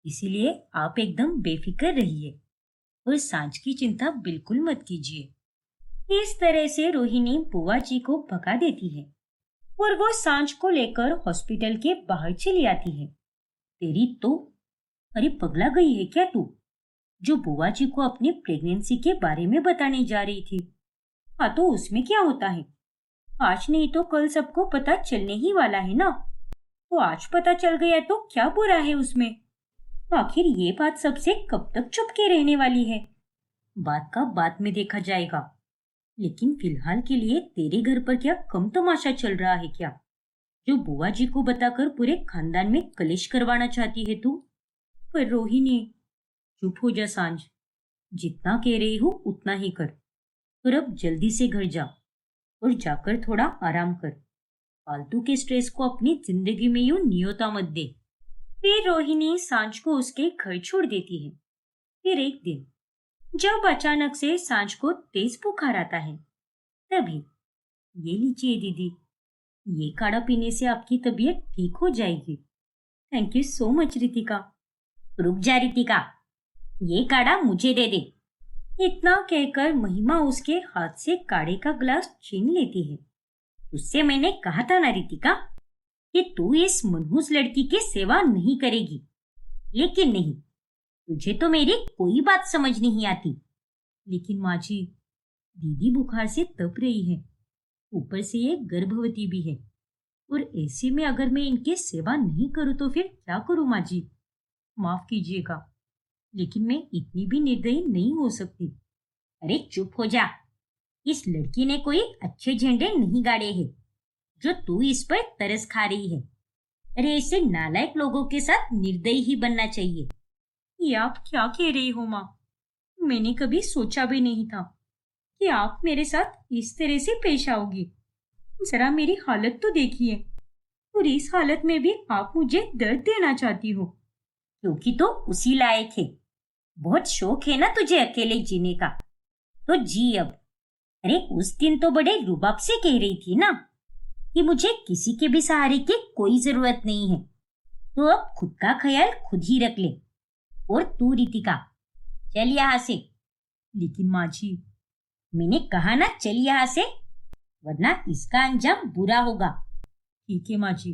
इसीलिए आप एकदम बेफिक्र रहिए और सांझ की चिंता बिल्कुल मत कीजिए। इस तरह से रोहिणी बुआ जी को भगा देती है और वो सांझ को लेकर हॉस्पिटल के बाहर चली आती है। तेरी तो अरे पगला गई है क्या तू, जो बुआ जी को अपनी प्रेगनेंसी के बारे में बताने जा रही थी? हाँ तो उसमें क्या होता है? आज नहीं तो कल सबको पता चलने ही वाला है ना। तो आज पता चल गया तो क्या बुरा है उसमें? तो आखिर ये बात सबसे कब तक छुप के रहने वाली है? बात का बाद में देखा जाएगा। लेकिन फिलहाल के लिए तेरे घर पर क्या कम तमाशा चल रहा है क्या, जो बुआ जी को बताकर पूरे खानदान में कलेश करवाना चाहती है तू? पर रोहिणी, चुप हो जा सांझ। जितना कह रही हूँ उतना ही कर। और अब जल्दी से घर जा और जाकर थोड़ा आराम कर। फालतू के स्ट्रेस को अपनी जिंदगी में यूं नियोता मत दे। फिर रोहिणी सांझ को उसके घर छोड़ देती है। फिर एक दिन जब अचानक से सांझ को तेज बुखार आता है, तभी ये लीजिए दीदी, ये काढ़ा पीने से आपकी तबीयत ठीक हो जाएगी। Thank you so much Ritika. रुक जा रितिका, ये काढ़ा मुझे दे दे। इतना कहकर महिमा उसके हाथ से काढ़े का ग्लास छीन लेती है। उससे मैंने कहा था ना रितिका कि तू इस मनहूस लड़की की सेवा नहीं करेगी। लेकिन नहीं, तुझे तो मेरी कोई बात समझ नहीं आती। लेकिन माँ जी, दीदी बुखार से तप रही है, ऊपर से ये गर्भवती भी है, और ऐसे में अगर मैं इनकी सेवा नहीं करूँ तो फिर क्या करूँ माँ जी? माफ कीजिएगा, लेकिन मैं इतनी भी निर्दयी नहीं हो सकती। अरे चुप हो जा। इस लड़की ने कोई अच्छे झंडे नहीं गाड़े हैं जो तू इस पर तरस खा रही है। अरे ऐसे नालायक लोगों के साथ निर्दयी ही बनना चाहिए। ये आप क्या कह रही हो माँ? मैंने कभी सोचा भी नहीं था कि आप मेरे साथ इस तरह से पेश आओगी। जरा मेरी हालत तो देखिए, और इस हालत में भी आप मुझे दर्द देना चाहती हो। क्योंकि तो उसी लायक है। बहुत शौक है ना तुझे अकेले जीने का, तो जी अब। अरे उस दिन तो बड़े रुबाब से कह रही थी ना कि मुझे किसी के भी सहारे की कोई जरूरत नहीं है। तो अब खुद का ख्याल खुद ही रख ले। और तू रितिका, चल यहाँ से। लेकिन माँ जी, मैंने कहा ना चल यहाँ से, वरना इसका अंजाम बुरा होगा। ठीक है माँ जी।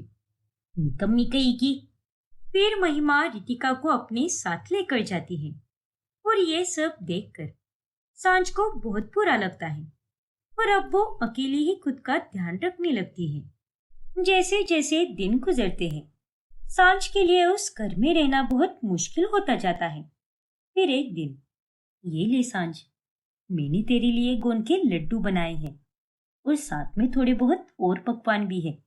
निकम्मी कही की। फिर महिमा रितिका को अपने साथ लेकर जाती है और ये सब देखकर सांझ को बहुत बुरा लगता है और अब वो अकेली ही खुद का ध्यान रखने लगती है। जैसे जैसे दिन गुजरते हैं, सांझ के लिए उस घर में रहना बहुत मुश्किल होता जाता है। फिर एक दिन, ये ले सांझ, मैंने तेरे लिए गोंद के लड्डू बनाए हैं और साथ में थोड़े बहुत और पकवान भी है।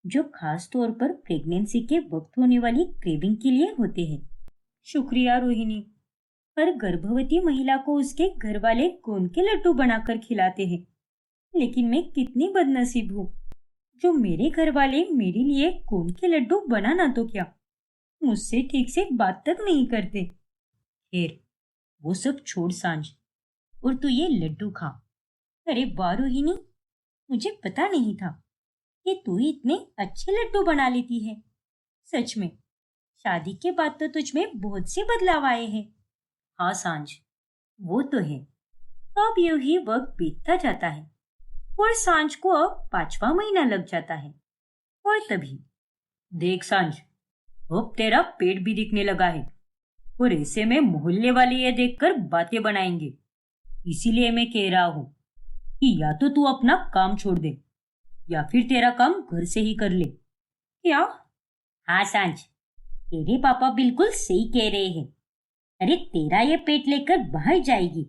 जो खास तौर पर प्रेगनेंसी के वक्त होने वाली क्रेविंग के लिए होते हैं। शुक्रिया रोहिणी। हर गर्भवती महिला को उसके घर वाले गोंद के लड्डू बनाकर खिलाते हैं, लेकिन मैं कितनी बदनसीब हूँ जो मेरे घर वाले मेरे लिए गोंद के लड्डू बनाना तो क्या, मुझसे ठीक से बात तक नहीं करते। खैर, वो सब छोड़ सांझ, और तू ये लड्डू खा। अरे वाह रोहिणी, मुझे पता नहीं था कि तू इतने अच्छे लड्डू बना लेती है। सच में शादी के बाद तो तुझ में बहुत से बदलाव आए हैं। हाँ सांझ, वो तो है। अब यूं ही वक्त बीतता जाता है और सांझ को अब 5वां महीना लग जाता है। और तभी देख सांझ, अब तेरा पेट भी दिखने लगा है, और ऐसे में मोहल्ले वाले ये देखकर बातें बनाएंगे। इसीलिए मैं कह रहा हूँ कि या तो तू अपना काम छोड़ दे, या फिर तेरा काम घर से ही कर ले। क्या? हाँ सांझ, तेरे पापा बिल्कुल सही कह रहे हैं। अरे तेरा ये पेट लेकर बाहर जाएगी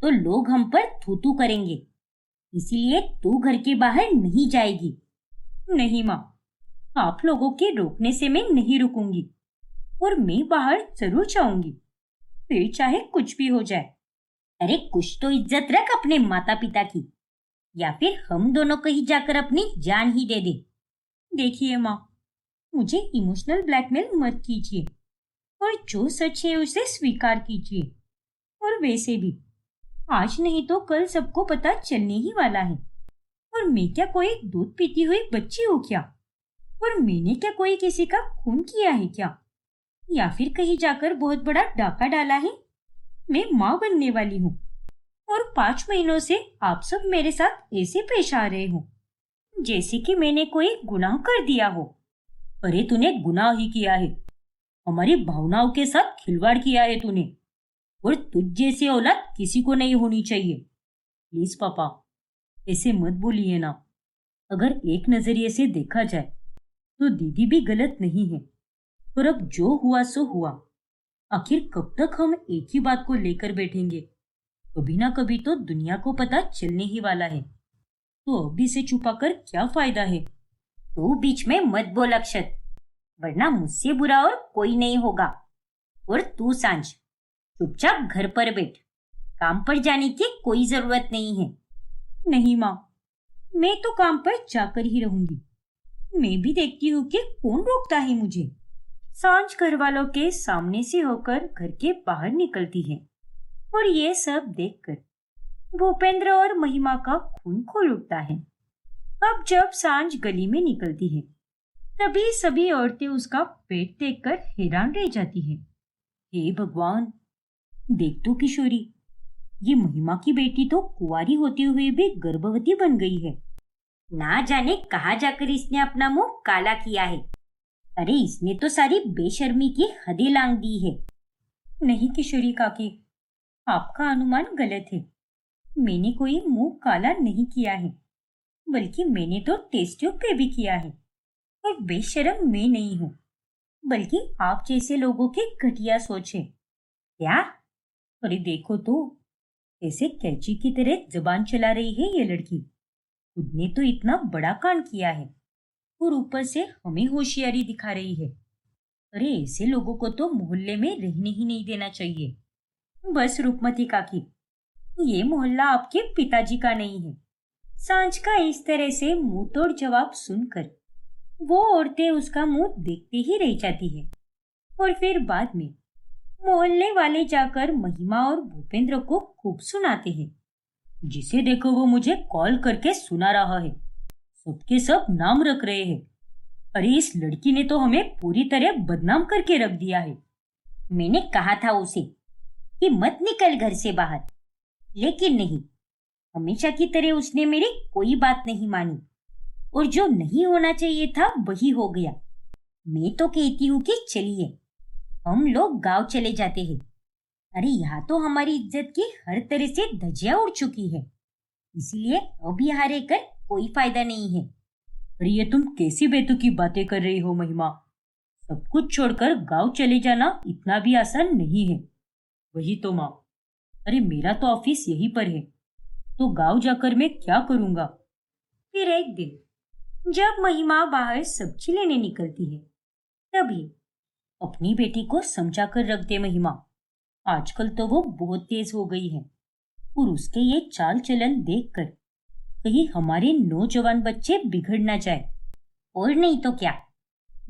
तो लोग हम पर थू थू करेंगे, इसीलिए तू घर के बाहर नहीं जाएगी। नहीं माँ, आप लोगों के रोकने से मैं नहीं रुकूंगी, और मैं बाहर जरूर जाऊंगी, फिर चाहे कुछ भी हो जाए। अरे कुछ तो इज्जत रख अपने माता पिता की, या फिर हम दोनों कहीं जाकर अपनी जान ही दे दे। देखिए माँ, मुझे इमोशनल ब्लैकमेल मत कीजिए, और जो सच है उसे स्वीकार कीजिए। और वैसे भी आज नहीं तो कल सबको पता चलने ही वाला है। और मैं क्या कोई दूध पीती हुई बच्ची हूँ क्या? और मैंने क्या कोई किसी का खून किया है क्या? या फिर कहीं जाकर बहुत बड़ा डाका डाला है? मैं माँ बनने वाली हूँ, और 5 महीनों से आप सब मेरे साथ ऐसे पेश आ रहे हो जैसे कि मैंने कोई गुनाह कर दिया हो। अरे तूने गुनाह ही किया है, हमारी भावनाओं के साथ खिलवाड़ किया है तूने, और तुझ जैसी औलाद किसी को नहीं होनी चाहिए। प्लीज पापा, ऐसे मत बोलिए ना। अगर एक नजरिए से देखा जाए तो दीदी भी गलत नहीं है, पर अब जो हुआ सो हुआ। आखिर कब तक हम एक ही बात को लेकर बैठेंगे? कभी ना कभी तो दुनिया को पता चलने ही वाला है, तो अभी से छुपाकर क्या फायदा है? तू बीच में मत बोल अक्षत, वरना मुझसे बुरा और कोई नहीं होगा। और तू सांझ, चुपचाप घर पर बैठ, काम पर जाने की कोई जरूरत नहीं है। नहीं माँ, मैं तो काम पर जाकर ही रहूंगी। मैं भी देखती हूँ कि कौन रोकता है मुझे। सांझ घर वालों के सामने से होकर घर के बाहर निकलती है, और ये सब देखकर भूपेंद्र और महिमा का खून खोल उठता है। अब जब सांझ गली में निकलती है, तभी सभी औरतें उसका पेट देखकर हैरान रह जाती हैं। हे भगवान, देख तो किशोरी, ये महिमा की बेटी तो कुंवारी होते हुए भी गर्भवती बन गई है। ना जाने कहाँ जाकर इसने अपना मुंह काला किया है। अरे इसने तो सारी बेशर्मी की हदें लांघ दी है। नहीं किशोरी काकी, आपका अनुमान गलत है। मैंने कोई मुंह काला नहीं किया है, बल्कि मैंने तो टेस्ट ट्यूब पे भी किया है। और बेशर्म मैं नहीं हूँ, बल्कि आप जैसे लोगों की घटिया सोच है। क्या? अरे देखो तो, ऐसे कैंची की तरह जुबान चला रही है ये लड़की। खुद ने तो इतना बड़ा कांड किया है, और ऊपर से हमें होशियारी दिखा रही है। अरे ऐसे लोगों को तो मोहल्ले में रहने ही नहीं देना चाहिए। बस रूपमती काकी, ये मोहल्ला आपके पिताजी का नहीं है। सांझ का इस तरह से मुंह तोड़ जवाब सुनकर वो औरतें उसका मुंह देखते ही रह जाती है, और फिर बाद में मोहल्ले वाले जाकर महिमा और भूपेंद्र को खूब सुनाते हैं। जिसे देखो वो मुझे कॉल करके सुना रहा है, सबके सब नाम रख रहे हैं। अरे इस लड़की ने तो हमें पूरी तरह बदनाम करके रख दिया है। मैंने कहा था उसे कि मत निकल घर से बाहर, लेकिन नहीं, हमेशा की तरह उसने मेरी कोई बात नहीं मानी, और जो नहीं होना चाहिए था वही हो गया। मैं तो कहती हूँ कि चलिए हम लोग गांव चले जाते हैं। अरे यहाँ तो हमारी इज्जत की हर तरह से धज्जियां उड़ चुकी है, इसलिए अब यहाँ रहकर कोई फायदा नहीं है। अरे ये तुम कैसी बेतुकी बातें कर रही हो महिमा? सब कुछ छोड़कर गांव चले जाना इतना भी आसान नहीं है। वही तो माँ, अरे मेरा तो ऑफिस यहीं पर है, तो गांव जाकर मैं क्या करूंगा? फिर एक दिन जब महिमा बाहर सब्जी लेने निकलती है तभी अपनी बेटी को समझा कर रख दे महिमा। आजकल तो वो बहुत तेज हो गई है और उसके ये चाल चलन देखकर कहीं हमारे नौजवान बच्चे बिगड़ ना जाए। और नहीं तो क्या,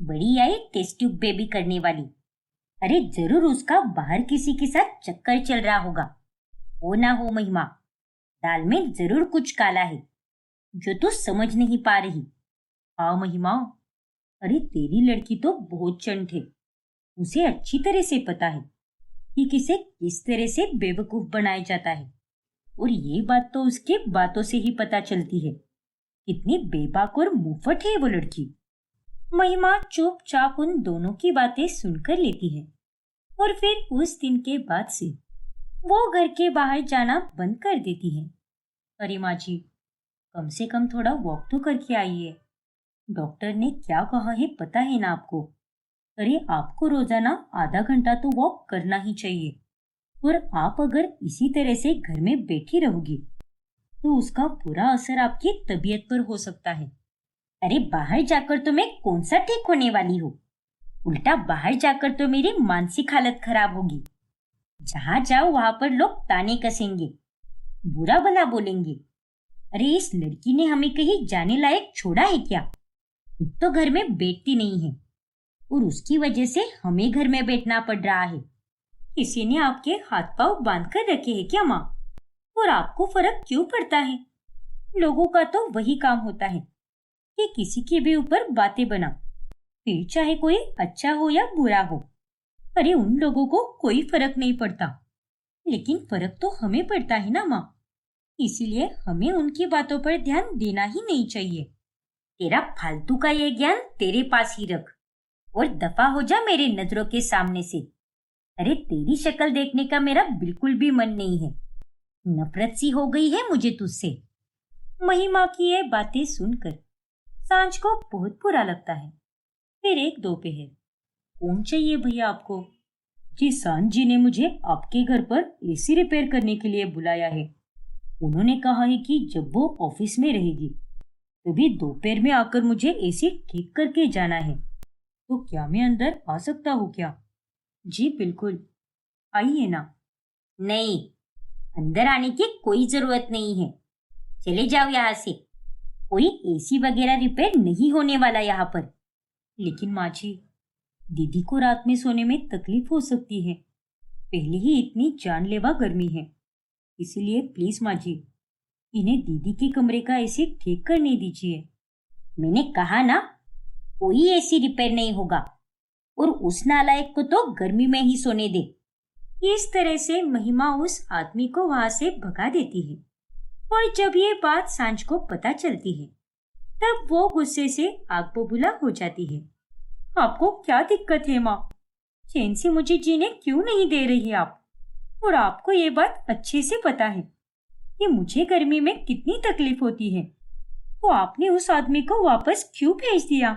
बड़ी आई टेस्ट ट्यूब बेबी करने वाली। अरे जरूर उसका बाहर किसी के साथ चक्कर चल रहा होगा। हो ना हो महिमा, दाल में जरूर कुछ काला है जो तू समझ नहीं पा रही। हाँ महिमा, अरे तेरी लड़की तो बहुत चंट है। उसे अच्छी तरह से पता है कि किसे किस तरह से बेवकूफ बनाया जाता है, और ये बात तो उसके बातों से ही पता चलती है। कितनी बेबाक और मुफ्त है वो लड़की। महिमा चुपचाप उन दोनों की बातें सुनकर लेती है और फिर उस दिन के बाद से वो घर के बाहर जाना बंद कर देती है। अरे माँ जी, कम से कम थोड़ा वॉक तो करके आइए। डॉक्टर ने क्या कहा है पता है ना आपको? अरे आपको रोजाना आधा घंटा तो वॉक करना ही चाहिए। और आप अगर इसी तरह से घर में बैठी रहोगी तो उसका बुरा असर आपकी तबीयत पर हो सकता है। अरे बाहर जाकर तो मैं कौन सा ठीक होने वाली हूँ, उल्टा बाहर जाकर तो मेरी मानसिक हालत खराब होगी। जहां जाओ वहां पर लोग ताने कसेंगे, बुरा भला बोलेंगे। अरे इस लड़की ने हमें कहीं जाने लायक छोड़ा है क्या? खुद तो घर में बैठती नहीं है और उसकी वजह से हमें घर में बैठना पड़ रहा है। किसी ने आपके हाथ पांव बांध कर रखे हैं क्या माँ? और आपको फर्क क्यों पड़ता है? लोगों का तो वही काम होता है कि किसी के भी ऊपर बातें बना, फिर चाहे कोई अच्छा हो या बुरा हो। अरे उन लोगों को कोई फर्क नहीं पड़ता, लेकिन फर्क तो हमें पड़ता है ना माँ। इसीलिए हमें उनकी बातों पर ध्यान देना ही नहीं चाहिए। तेरा फालतू का ये ज्ञान तेरे पास ही रख और दफा हो जा मेरे नजरों के सामने से। अरे तेरी शक्ल देखने का मेरा बिल्कुल भी मन नहीं है। नफरत सी हो गई है मुझे तुझसे। महिमा की ये बातें सुनकर सांझ को बहुत बुरा लगता है। फिर एक दोपहर, कौन चाहिए भैया आपको? जी सांझ जी ने मुझे आपके घर पर एसी रिपेयर करने के लिए बुलाया है। उन्होंने कहा है कि जब वो ऑफिस में रहेगी तभी दोपहर में आकर मुझे एसी ठीक करके जाना है। तो क्या मैं अंदर आ सकता हूँ क्या? जी बिल्कुल, आइए ना। नहीं, अंदर आने की कोई जरूरत नहीं है। चले जाओ यहाँ से। कोई एसी वगैरह रिपेयर नहीं होने वाला यहाँ पर। लेकिन माँ जी, दीदी को रात में सोने में तकलीफ हो सकती है। पहले ही इतनी जानलेवा गर्मी है। इसलिए प्लीज माँ जी, इन्हें दीदी के कमरे का एसी ठीक करने दीजिए। मैंने कहा ना, कोई एसी रिपेयर नहीं होगा और उस नालायक को तो गर्मी में ही सोने दे। इस तरह से महिमा उस आदमी को वहां से भगा देती है। और जब ये बात सांझ को पता चलती है तब वो गुस्से से आग बबूला हो जाती है। आपको क्या दिक्कत है माँ? चैन से मुझे जीने क्यों नहीं दे रही आप? और आपको ये बात अच्छे से पता है कि मुझे गर्मी में कितनी तकलीफ होती है, तो आपने उस आदमी को वापस क्यों भेज दिया?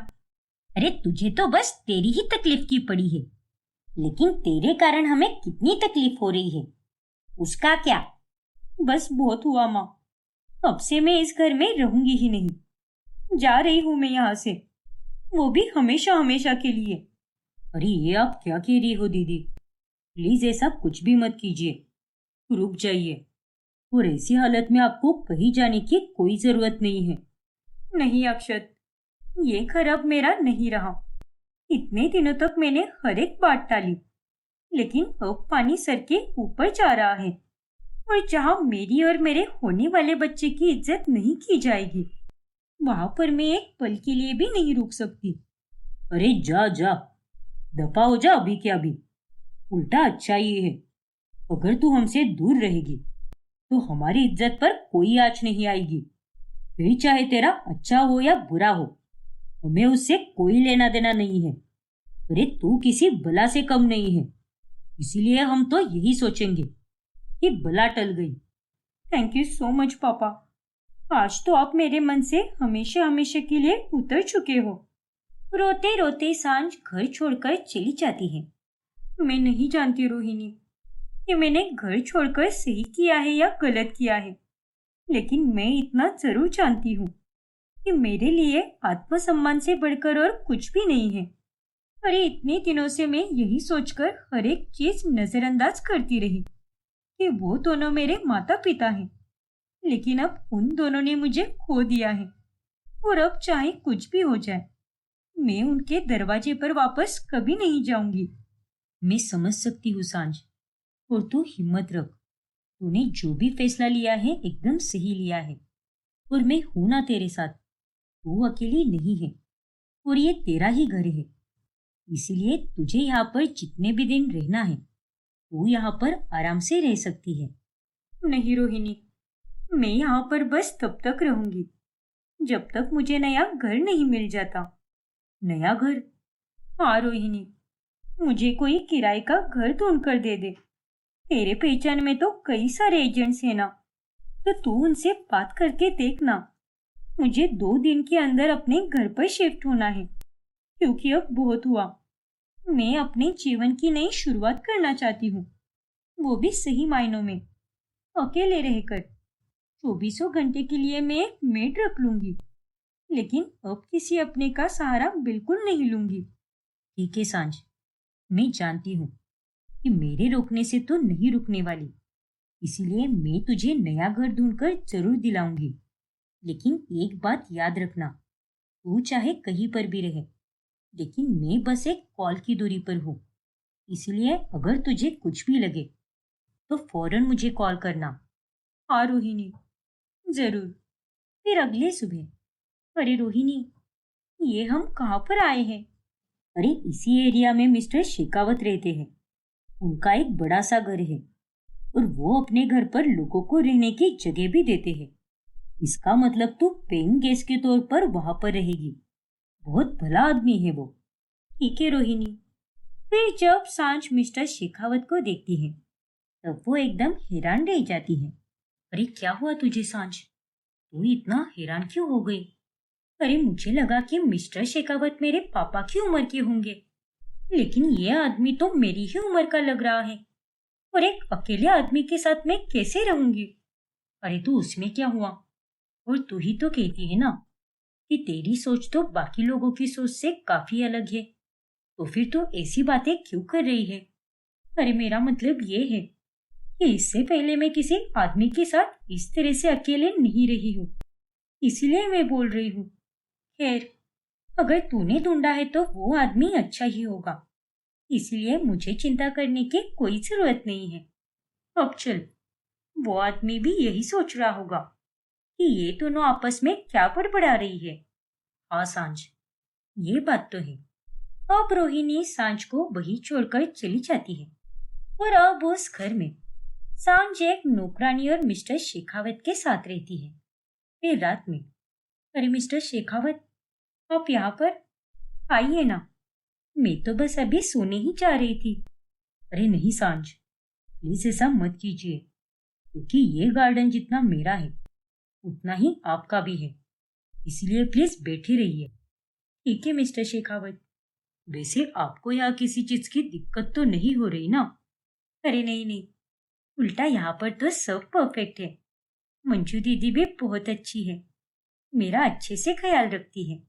अरे तुझे तो बस तेरी ही तकलीफ की पड़ी है, लेकिन तेरे कारण हमें कितनी तकलीफ हो रही है उसका क्या? बस बहुत हुआ माँ, अब से मैं इस घर में रहूंगी ही नहीं। जा रही हूँ मैं यहाँ से, वो भी हमेशा हमेशा के लिए। अरे ये आप क्या कह रही हो दीदी? प्लीज ऐसा कुछ भी मत कीजिए, रुक जाइए। और ऐसी हालत में आपको कहीं जाने की कोई जरूरत नहीं है। नहीं अक्षत, ये घर अब मेरा नहीं रहा। इतने दिनों तक मैंने हर एक बात टाली, लेकिन अब पानी सर के ऊपर जा रहा है। और जहाँ मेरी और मेरे होने वाले बच्चे की इज्जत नहीं की जाएगी, वहां पर मैं एक पल के लिए भी नहीं रुक सकती। अरे जा जा, दफा हो जा अभी के अभी। उल्टा अच्छा ये है, अगर तू हमसे दूर रहेगी तो हमारी इज्जत पर कोई आंच नहीं आएगी। फिर चाहे तेरा अच्छा हो या बुरा हो, हमें उससे कोई लेना देना नहीं है। अरे तू किसी बला से कम नहीं है, इसीलिए हम तो यही सोचेंगे कि बला टल गई। थैंक यू सो मच पापा, आज तो आप मेरे मन से हमेशा हमेशा के लिए उतर चुके हो। रोते रोते सांझ घर छोड़कर चली जाती है। मैं नहीं जानती रोहिणी कि मैंने घर छोड़कर सही किया है या गलत किया है, लेकिन मैं इतना जरूर जानती हूँ कि मेरे लिए आत्मसम्मान से बढ़कर और कुछ भी नहीं है। अरे इतने दिनों से मैं यही सोचकर हर एक चीज नजरअंदाज करती रही कि वो दोनों मेरे माता पिता हैं, लेकिन अब उन दोनों ने मुझे खो दिया है और अब चाहे कुछ भी हो जाए, मैं उनके दरवाजे पर वापस कभी नहीं जाऊंगी। मैं समझ सकती हूँ सांझ, और तू हिम्मत रख। तूने जो भी फैसला लिया है एकदम सही लिया है, और मैं हूं ना तेरे साथ। तू अकेली नहीं है, और ये तेरा ही घर है। इसीलिए तुझे यहाँ पर जितने भी दिन रहना है, तू यहाँ पर आराम से रह सकती है। नहीं रोहिणी, मैं यहाँ पर बस तब तक रहूंगी जब तक मुझे नया घर नहीं मिल जाता। नया घर? हाँ रोहिणी, मुझे कोई किराए का घर ढूंढ कर दे दे। तेरे पहचान में तो कई सारे एजेंट्स हैं ना, तो तू उनसे बात करके देखना। मुझे 2 दिन के अंदर अपने घर पर शिफ्ट होना है, क्योंकि अब बहुत हुआ। मैं अपने जीवन की नई शुरुआत करना चाहती हूँ, वो भी सही मायनों में, अकेले रहकर। 24 घंटे के लिए मैं एक मेड रख लूंगी, लेकिन अब किसी अपने का सहारा बिल्कुल नहीं लूंगी। ठीक है सांझ, मैं जानती हूँ कि मेरे रोकने से तो नहीं रुकने वाली, इसीलिए मैं तुझे नया घर ढूंढकर जरूर दिलाऊंगी। लेकिन एक बात याद रखना, तू चाहे कहीं पर भी रहे, लेकिन मैं बस एक कॉल की दूरी पर हूँ। इसलिए अगर तुझे कुछ भी लगे तो फौरन मुझे कॉल करना। हाँ रोहिणी, जरूर। फिर अगले सुबह, अरे रोहिणी, ये हम कहाँ पर आए हैं? अरे इसी एरिया में मिस्टर शेखावत रहते हैं। उनका एक बड़ा सा घर है, और वो अपने घर पर लोगों को रहने की जगह भी देते हैं। इसका मतलब तू पेइंग गेस्ट के तौर पर वहां पर रहेगी। बहुत भला आदमी है वो। ठीक है रोहिणी। फिर जब सांझ मिस्टर शेखावत को देखती है, तब वो एकदम हैरान रह जाती है। अरे क्या हुआ तुझे सांझ? तू इतना हैरान क्यों हो गई? अरे मुझे लगा कि मिस्टर शेखावत मेरे पापा की उम्र के होंगे, लेकिन ये आदमी तो मेरी ही उम्र का लग रहा है, और एक अकेले आदमी के साथ मैं कैसे रहूंगी? अरे तू उसमें क्या हुआ? और तू ही तो कहती है ना कि तेरी सोच तो बाकी लोगों की सोच से काफी अलग है, तो फिर तू ऐसी बातें क्यों कर रही है? अरे मेरा मतलब ये है कि इससे पहले मैं किसी आदमी के साथ इस तरह से अकेले नहीं रही हूँ, इसीलिए मैं बोल रही हूँ। खैर, अगर तूने ढूंढा है तो वो आदमी अच्छा ही होगा, इसलिए मुझे चिंता करने की कोई जरूरत नहीं है। अब चल, वो आदमी भी यही सोच रहा होगा कि ये दोनों आपस में क्या बड़बड़ा रही है। हाँ सांझ, ये बात तो है। अब रोहिणी सांझ को वही छोड़कर चली जाती है, और अब उस घर में सांझ एक नौकरानी और मिस्टर शेखावत के साथ रहती है। फिर रात में, अरे मिस्टर शेखावत, आप यहाँ पर आइए ना, मैं तो बस अभी सोने ही जा रही थी। अरे नहीं सांझ, प्लीज ऐसा मत कीजिए, क्योंकि ये गार्डन जितना मेरा है उतना ही आपका भी है, इसलिए प्लीज बैठे रहिए। ठीक है मिस्टर शेखावत। वैसे आपको यहाँ किसी चीज की दिक्कत तो नहीं हो रही ना? अरे नहीं नहीं, उल्टा यहाँ पर तो सब परफेक्ट है। मंजू दीदी भी बहुत अच्छी है, मेरा अच्छे से ख्याल रखती है,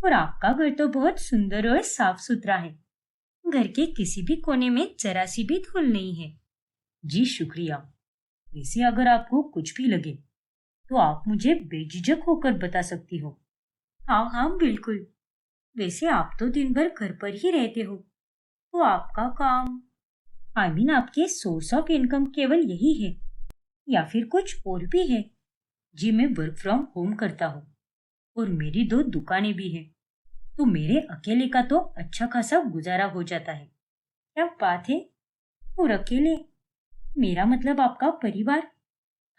और आपका घर तो बहुत सुंदर और साफ सुथरा है। घर के किसी भी कोने में जरा सी भी धूल नहीं है। जी शुक्रिया। वैसे अगर आपको कुछ भी लगे तो आप मुझे बेझिझक होकर बता सकती हो। हाँ हाँ बिल्कुल। वैसे आप तो दिन भर घर पर ही रहते हो, तो आपका काम, आपके सोर्स ऑफ इनकम केवल यही है या फिर कुछ और भी है? जी मैं वर्क फ्रॉम होम करता हूँ, और मेरी 2 दुकानें भी हैं, तो मेरे अकेले का तो अच्छा खासा गुजारा हो जाता है। क्या बात है, और अकेले? मेरा मतलब आपका परिवार।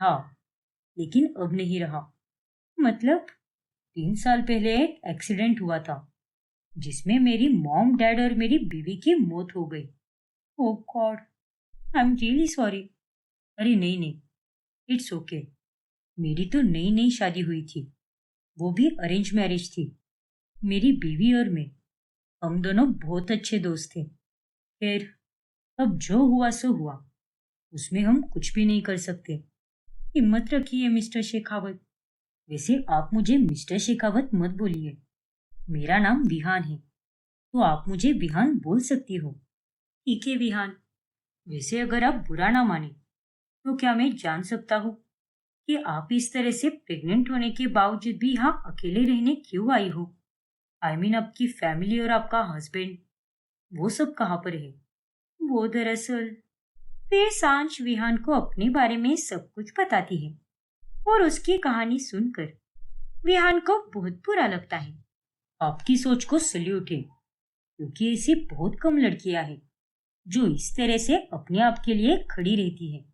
हाँ, लेकिन अब नहीं रहा। मतलब 3 साल पहले एक एक्सीडेंट हुआ था, जिसमें मेरी मॉम डैड और मेरी बीवी की मौत हो गई। Oh God, I am really sorry. अरे नहीं नहीं, इट्स ओके। मेरी तो नई नई शादी हुई थी, वो भी अरेंज मैरिज थी। मेरी बीवी और मैं, हम दोनों बहुत अच्छे दोस्त थे। फिर अब जो हुआ सो हुआ, उसमें हम कुछ भी नहीं कर सकते। हिम्मत रखिए मिस्टर शेखावत, वैसे आप मुझे मिस्टर शेखावत मत बोलिए। मेरा नाम विहान है, तो आप मुझे विहान बोल सकती हो। ठीक है विहान। वैसे अगर आप बुरा ना माने तो क्या मैं जान सकता हूँ कि आप इस तरह से प्रेग्नेंट होने के बावजूद भी यहाँ अकेले रहने क्यों आई हो? आपकी फैमिली और आपका हस्बैंड वो सब कहाँ पर है? वो दरअसल फिर सांच विहान को अपने बारे में सब कुछ बताती है और उसकी कहानी सुनकर विहान को बहुत बुरा लगता है। आपकी सोच को सल्यूट है, क्योंकि ऐसी बहुत कम लड़कियां हैं जो इस तरह से अपने आप के लिए खड़ी रहती है।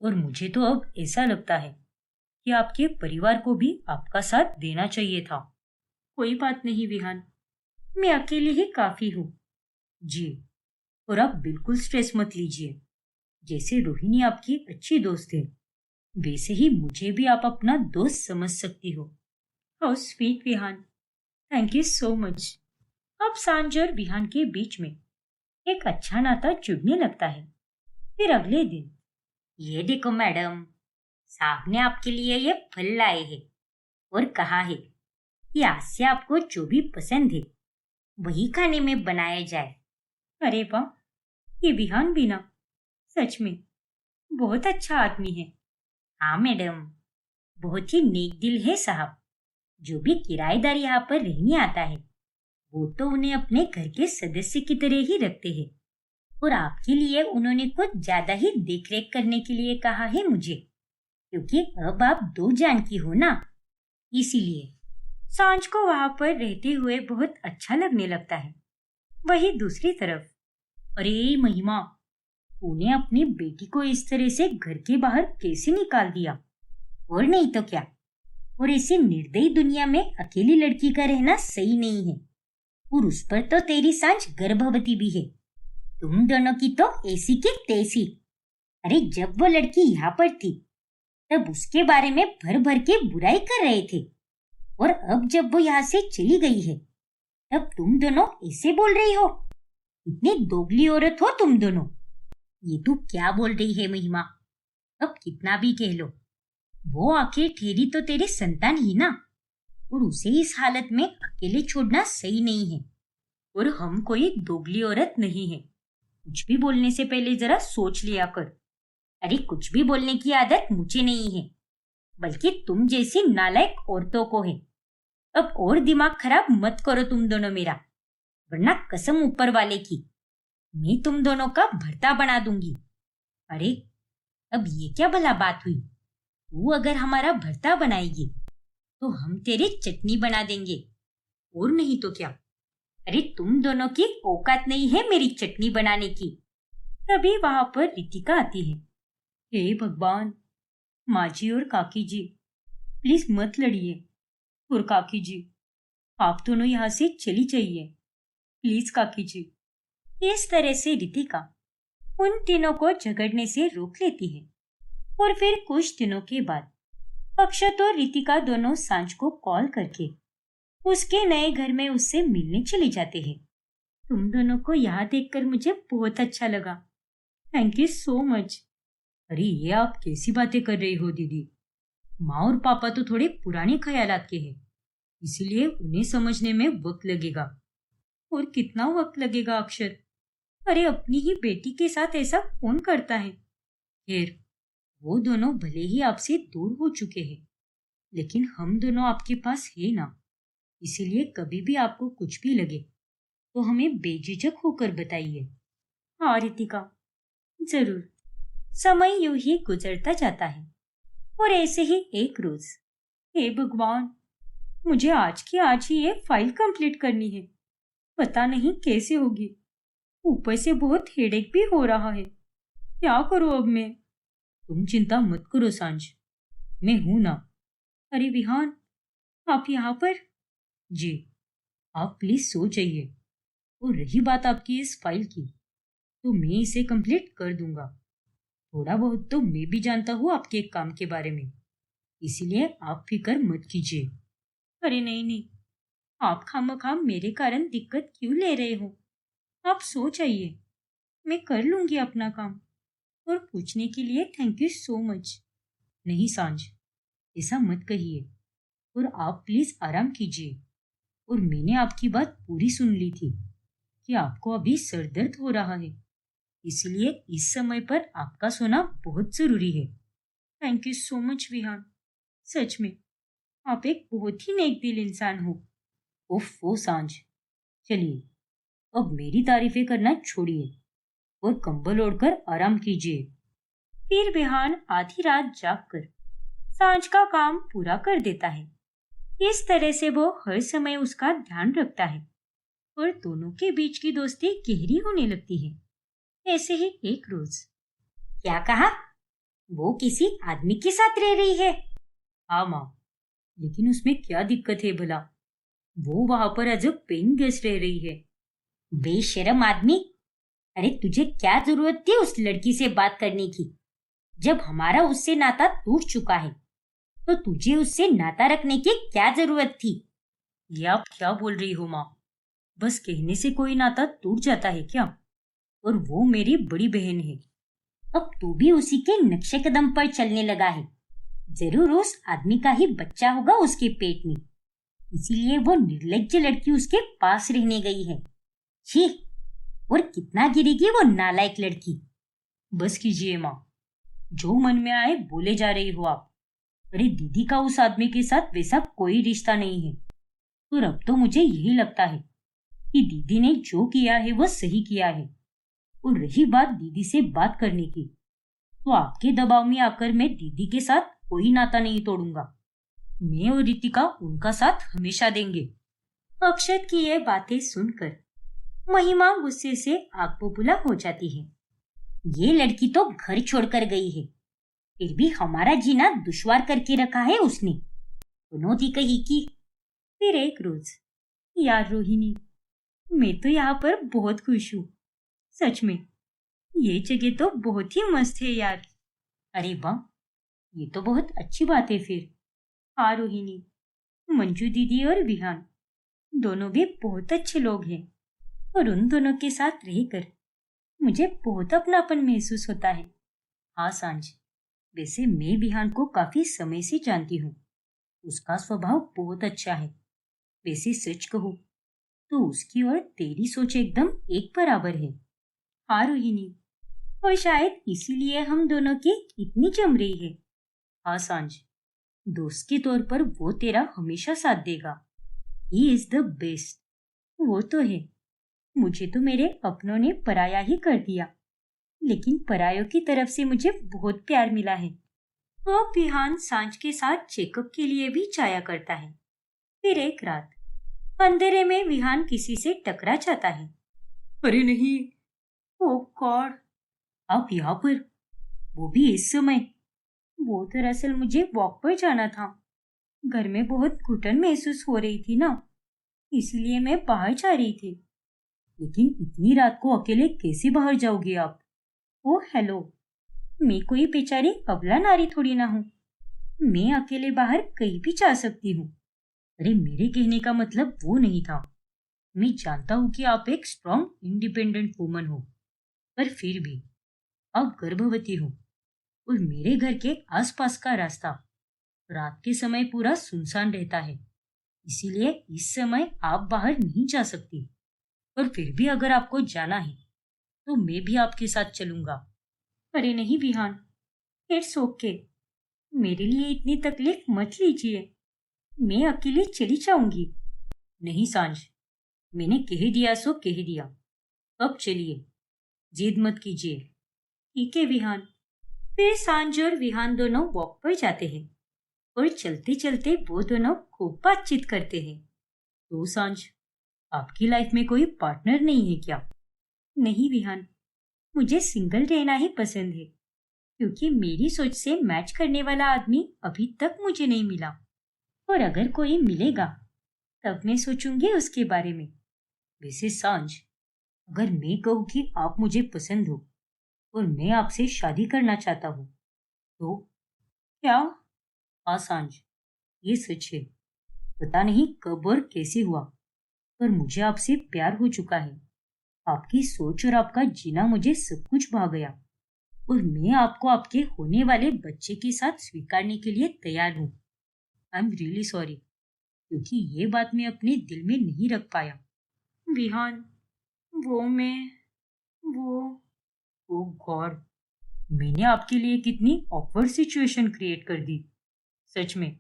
और मुझे तो अब ऐसा लगता है कि आपके परिवार को भी आपका साथ देना चाहिए था। कोई बात नहीं विहान, मैं अकेली ही काफी हूँ। जी, और आप बिल्कुल स्ट्रेस मत लीजिए। जैसे रोहिणी आपकी अच्छी दोस्त है, वैसे ही मुझे भी आप अपना दोस्त समझ सकती हो। How sweet Vihaan, thank you so much. अब सांझ और विहान के बीच में एक अच्छा नाता जुड़ने लगता है। फिर अगले दिन, ये देखो मैडम, साहब ने आपके लिए ये फल लाए हैं और कहा है कि आज से आपको जो भी पसंद है वही खाने में बनाया जाए। अरे वाह, ये विहान भी ना सच में बहुत अच्छा आदमी है। हाँ मैडम, बहुत ही नेक दिल है साहब। जो भी किराएदार यहाँ पर रहने आता है वो तो उन्हें अपने घर के सदस्य की तरह ही रखते हैं। और आपके लिए उन्होंने कुछ ज्यादा ही देखरेख करने के लिए कहा है मुझे, क्योंकि अब आप दो जान की हो ना, इसीलिए सांझ को वहां पर रहते हुए बहुत अच्छा लगने लगता है। वही दूसरी तरफ, अरे महिमा, तूने अपनी बेटी को इस तरह से घर के बाहर कैसे निकाल दिया? और नहीं तो क्या, और ऐसी निर्दयी दुनिया में अकेली लड़की का रहना सही नहीं है। और उस पर तो तेरी सांझ गर्भवती भी है। तुम दोनों की तो ऐसी की तैसी। अरे जब वो लड़की यहाँ पर थी तब उसके बारे में भर भर के बुराई कर रहे थे, और अब जब वो यहाँ से चली गई है तब तुम दोनों ऐसे बोल रही हो। इतनी दोगली औरत हो तुम दोनों। ये तू क्या बोल रही है महिमा? अब कितना भी कह लो, वो आखिर ठहरी तो तेरी संतान ही ना, और उसे इस हालत में अकेले छोड़ना सही नहीं है। और हम कोई दोगली औरत नहीं है। कुछ भी बोलने से पहले जरा सोच लिया कर। अरे कुछ भी बोलने की आदत मुझे नहीं है, बल्कि तुम जैसी नालायक औरतों को है। अब और दिमाग खराब मत करो तुम दोनों मेरा, वरना कसम ऊपर वाले की मैं तुम दोनों का भरता बना दूंगी। अरे अब ये क्या भला बात हुई? तू अगर हमारा भरता बनाएगी तो हम तेरी चटनी बना देंगे, और नहीं तो क्या। अरे तुम दोनों की औकात नहीं है मेरी चटनी बनाने की। तभी वहां पर रितिका आती है। हे भगवान, माँ जी और काकी जी, प्लीज मत लड़िए। और काकी जी, आप दोनों यहाँ से चली जाइए, प्लीज काकी जी। इस तरह से रितिका उन तीनों को झगड़ने से रोक लेती है। और फिर कुछ दिनों के बाद अक्षत और रितिका दोनों सांझ को कॉल करके उसके नए घर में उससे मिलने चले जाते हैं। तुम दोनों को यहाँ देखकर मुझे बहुत अच्छा लगा। Thank you so much. अरे ये आप कैसी बातें कर रही हो दीदी? माँ और पापा तो थोड़े पुराने ख्यालात के हैं, इसीलिए उन्हें समझने में वक्त लगेगा। और कितना वक्त लगेगा अक्षर? अरे अपनी ही बेटी के साथ ऐसा कौन करता है? खैर, वो दोनों भले ही आपसे दूर हो चुके हैं, लेकिन हम दोनों आपके पास है ना, इसीलिए कभी भी आपको कुछ भी लगे तो हमें बेझिझक होकर बताइए। हाँ रितिका, जरूर। समय यूं ही गुजरता जाता है और ऐसे ही एक रोज, हे भगवान, मुझे आज की आज ही ये फाइल कंप्लीट करनी है। पता नहीं कैसे होगी। ऊपर से बहुत हेडेक भी हो रहा है। क्या करूं अब मैं? तुम चिंता मत करो सांझ, मैं हूं ना। अरे विहान, आप यहाँ पर? जी, आप प्लीज सो जाइए। और रही बात आपकी इस फाइल की, तो मैं इसे कंप्लीट कर दूंगा। थोड़ा बहुत तो मैं भी जानता हूँ आपके काम के बारे में, इसीलिए आप फिक्र मत कीजिए। अरे नहीं नहीं, आप खामखाम मेरे कारण दिक्कत क्यों ले रहे हो? आप सो जाइए, मैं कर लूंगी अपना काम। और पूछने के लिए थैंक यू सो मच। नहीं सांझ, ऐसा मत कहिए। और आप प्लीज आराम कीजिए। और मैंने आपकी बात पूरी सुन ली थी कि आपको अभी सर दर्द हो रहा है, इसलिए इस समय पर आपका सोना बहुत जरूरी है। Thank you so much Vihaan, सच में आप एक बहुत ही नेक दिल इंसान हो। उफ वो सांझ, चलिए अब मेरी तारीफें करना छोड़िए और कंबल ओढ़कर आराम कीजिए। फिर विहान आधी रात जागकर सांझ का काम पूरा कर देता है। इस तरह से वो हर समय उसका ध्यान रखता है और दोनों के बीच की दोस्ती गहरी होने लगती है। ऐसे ही एक रोज, क्या कहा? वो किसी आदमी के साथ रह रही है? हाँ माँ, लेकिन उसमें क्या दिक्कत है भला? वो वहां पर एज अ पेइंग गेस्ट रह रही है। बेशरम आदमी, अरे तुझे क्या जरूरत थी उस लड़की से बात करने की? जब हमारा उससे नाता टूट चुका है तो तुझे उससे नाता रखने की क्या जरूरत थी? ये आप क्या बोल रही हो माँ? बस कहने से कोई नाता टूट जाता है क्या? और वो मेरी बड़ी बहन है। अब तू भी उसी के नक्शे कदम पर चलने लगा है। जरूर उस आदमी का ही बच्चा होगा उसके पेट में, इसीलिए वो निर्लज्ज लड़की उसके पास रहने गई है। छी, और कितना गिरेगी वो नालायक लड़की। बस कीजिए माँ, जो मन में आए बोले जा रही हो आप। अरे दीदी का उस आदमी के साथ वैसा कोई रिश्ता नहीं है। और अब तो मुझे यही लगता है कि दीदी ने जो किया है वो सही किया है। और रही बात दीदी से बात करने की, तो आपके दबाव में आकर मैं दीदी के साथ कोई नाता नहीं तोड़ूंगा। मैं और रितिका उनका साथ हमेशा देंगे। अक्षत की ये बातें सुनकर महिमा गुस्से से आग बबूला हो जाती है। ये लड़की तो घर छोड़कर गई है, फिर भी हमारा जीना दुश्वार करके रखा है उसने। चुनौती कही की। फिर एक रोज, यार रोहिणी, मैं तो यहाँ पर बहुत खुश हूँ। सच में ये जगह तो बहुत ही मस्त है यार। अरे वाह, ये तो बहुत अच्छी बात है फिर। हाँ रोहिणी, मंजू दीदी और विहान दोनों भी बहुत अच्छे लोग हैं और उन दोनों के साथ रहकर मुझे बहुत अपनापन महसूस होता है। हाँ सांझ, वैसे मैं विहान को काफी समय से जानती हूँ। उसका स्वभाव बहुत अच्छा है। वैसे सच कहूँ तो उसकी और तेरी सोच एकदम एक बराबर है। हाँ रोहिणी, और शायद इसीलिए हम दोनों की इतनी जम रही है। हाँ सांझ, दोस्त के तौर पर वो तेरा हमेशा साथ देगा। He is the best. वो तो है। मुझे तो मेरे अपनों ने पराया ही कर दिया, लेकिन परायों की तरफ से मुझे बहुत प्यार मिला है। वो विहान सांझ के साथ चेकअप के लिए भी जाया करता है। फिर एक रात अंधेरे में विहान किसी से टकरा जाता है। अरे नहीं, ओ गॉड, आप यहाँ पर, वो भी इस समय? वो दरअसल मुझे वॉक पर जाना था। घर में बहुत घुटन महसूस हो रही थी ना, इसलिए मैं बाहर जा रही थी। लेकिन इतनी रात को अकेले कैसे बाहर जाओगी आप? ओ हेलो, मैं कोई बेचारी अबला नारी थोड़ी ना हूँ। मैं अकेले बाहर कहीं भी जा सकती हूँ। अरे मेरे कहने का मतलब वो नहीं था। मैं जानता हूँ कि आप एक स्ट्रॉन्ग इंडिपेंडेंट वुमन हो, पर फिर भी आप गर्भवती हो और मेरे घर के आसपास का रास्ता रात के समय पूरा सुनसान रहता है, इसीलिए इस समय आप बाहर नहीं जा सकती। पर फिर भी अगर आपको जाना है तो मैं भी आपके साथ चलूंगा। अरे नहीं विहान, इट्स ओके। मेरे लिए इतनी तकलीफ मत लीजिए। मैं अकेली चली जाऊंगी। नहीं सांझ, मैंने कह दिया सो कह दिया। अब चलिए, जिद मत कीजिए। ठीक है विहान। फिर सांझ और विहान दोनों वॉक पर जाते हैं और चलते चलते वो दोनों खूब बातचीत करते हैं। तो सांझ, आपकी लाइफ में कोई पार्टनर नहीं है क्या? नहीं विहान, मुझे सिंगल रहना ही पसंद है, क्योंकि मेरी सोच से मैच करने वाला आदमी अभी तक मुझे नहीं मिला। और अगर कोई मिलेगा तब मैं सोचूंगी उसके बारे में। वैसे सांझ, अगर मैं कहूँ कि आप मुझे पसंद हो और मैं आपसे शादी करना चाहता हूँ तो क्या? हाँ सांझ, ये सच है। पता नहीं कब और कैसे हुआ, पर मुझे आपसे प्यार हो चुका है। आपकी सोच और आपका जीना मुझे सब कुछ भा गया और मैं आपको आपके होने वाले बच्चे के साथ स्वीकारने के लिए तैयार हूँ। आई एम रियली सॉरी। क्योंकि ये बात मैं अपने दिल में नहीं रख पाया। विहान, वो मैं वो ओ गॉड, मैंने आपके लिए कितनी ऑकवर्ड सिचुएशन क्रिएट कर दी। सच में,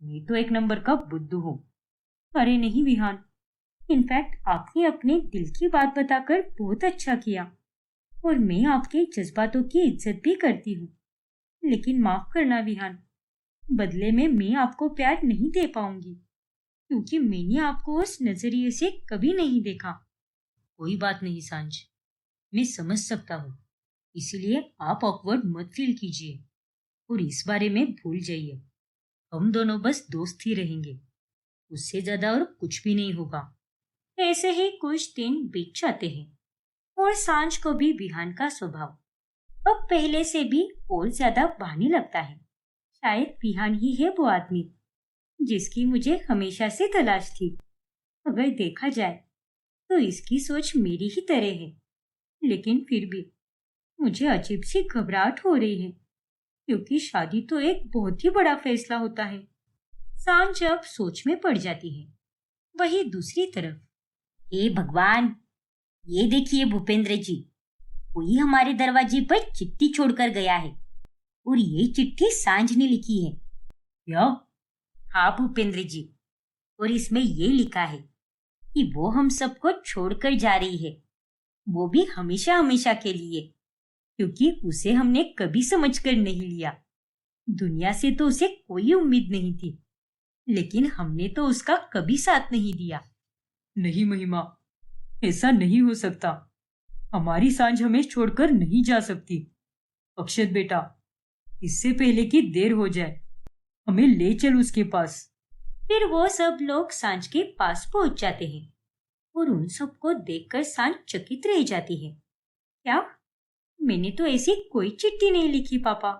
मैं तो एक नंबर का बुद्धू हूँ। अरे नहीं विहान, इनफैक्ट आपने अपने दिल की बात बताकर बहुत अच्छा किया और मैं आपके जज्बातों की इज्जत भी करती हूँ। लेकिन माफ करना विहान, बदले में मैं आपको प्यार नहीं दे पाऊंगी क्योंकि मैंने आपको उस नजरिए से कभी नहीं देखा। कोई बात नहीं सांझ, मैं समझ सकता हूँ, इसीलिए आप ऑकवर्ड मत फील कीजिए और इस बारे में भूल जाइए। हम दोनों बस दोस्त ही रहेंगे, उससे ज्यादा और कुछ भी नहीं होगा। ऐसे ही कुछ दिन बीत जाते हैं और सांझ को भी विहान का स्वभाव अब पहले से भी और ज्यादा बहाने लगता है। शायद विहान ही है वो आदमी जिसकी मुझे हमेशा से तलाश थी। अगर देखा जाए तो इसकी सोच मेरी ही तरह है, लेकिन फिर भी मुझे अजीब सी घबराहट हो रही है क्योंकि शादी तो एक बहुत ही बड़ा फैसला होता है। सांझ अब सोच में पड़ जाती है। वही दूसरी तरफ, हे भगवान, ये देखिए भूपेंद्र जी, कोई हमारे दरवाजे पर चिट्ठी छोड़कर गया है और ये चिट्ठी सांझ ने लिखी है। क्या? हाँ भूपेंद्र जी, और इसमें ये लिखा है कि वो हम सबको छोड़कर जा रही है, वो भी हमेशा हमेशा के लिए, क्योंकि उसे हमने कभी समझकर नहीं लिया। दुनिया से तो उसे कोई उम्मीद नहीं थी, लेकिन हमने तो उसका कभी साथ नहीं दिया। नहीं महिमा, ऐसा नहीं हो सकता। हमारी सांझ हमें छोड़कर नहीं जा सकती। अक्षत बेटा, इससे पहले कि देर हो जाए, हमें ले चल उसके पास। फिर वो सब लोग सांझ के पास पहुंच जाते हैं और उन सबको देखकर सांझ चकित रह जाती है। क्या? मैंने तो ऐसी कोई चिट्ठी नहीं लिखी पापा,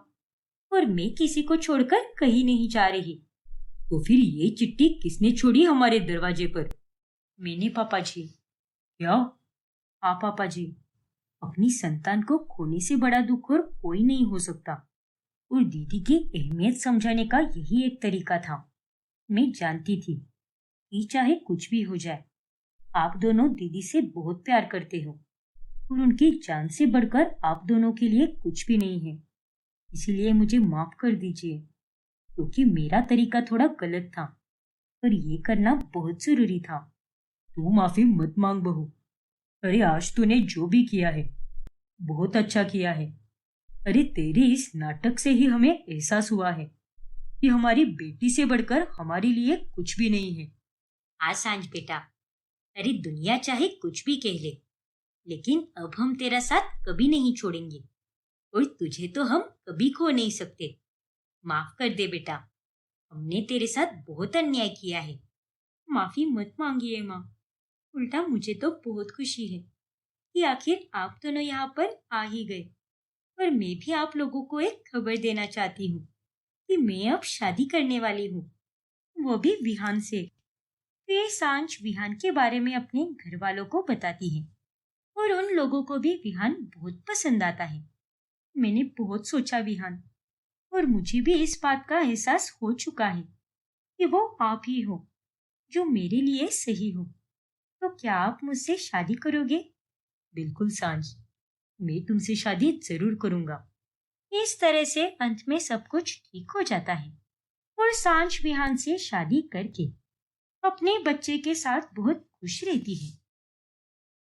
और मैं किसी को छोड़कर कहीं नहीं जा रही। तो फिर ये चिट्ठी किसने छोड़ी हमारे दरवाजे पर? मैंने पापा जी। क्या? हाँ पापा जी, अपनी संतान को खोने से बड़ा दुख और कोई नहीं हो सकता, और दीदी की अहमियत समझाने का यही एक तरीका था। मैं जानती थी कि चाहे कुछ भी हो जाए, आप दोनों दीदी से बहुत प्यार करते हो और उनकी जान से बढ़कर आप दोनों के लिए कुछ भी नहीं है। इसीलिए मुझे माफ कर दीजिए, क्योंकि मेरा तरीका थोड़ा गलत था, पर ये करना बहुत जरूरी था। तू माफी मत मांग बहू। अरे आज तूने जो भी किया है बहुत अच्छा किया है। अरे तेरे इस नाटक से ही हमें एहसास हुआ है कि हमारी बेटी से बढ़कर हमारे लिए कुछ भी नहीं है। हाँ सांझ बेटा, अरे दुनिया चाहे कुछ भी कह ले, लेकिन अब हम तेरा साथ कभी नहीं छोड़ेंगे और तुझे तो हम कभी खो नहीं सकते। माफ कर दे बेटा, हमने तेरे साथ बहुत अन्याय किया है। माफी मत मांगिए माँ, उल्टा मुझे तो बहुत खुशी है कि आखिर आप दोनों यहाँ पर आ ही गए। पर मैं भी आप लोगों को एक खबर देना चाहती हूँ कि मैं अब शादी करने वाली हूँ, वो भी विहान से। फिर सांझ विहान के बारे में अपने घर वालों को बताती है और उन लोगों को भी विहान बहुत पसंद आता है। मैंने बहुत सोचा विहान, और मुझे भी इस बात का एहसास हो चुका है कि वो आप ही हो जो मेरे लिए सही हो। तो क्या आप मुझसे शादी करोगे? बिल्कुल सांझ, मैं तुमसे शादी जरूर करूंगा। इस तरह से अंत में सब कुछ ठीक हो जाता है और सांझ विहान से शादी करके अपने बच्चे के साथ बहुत खुश रहती है।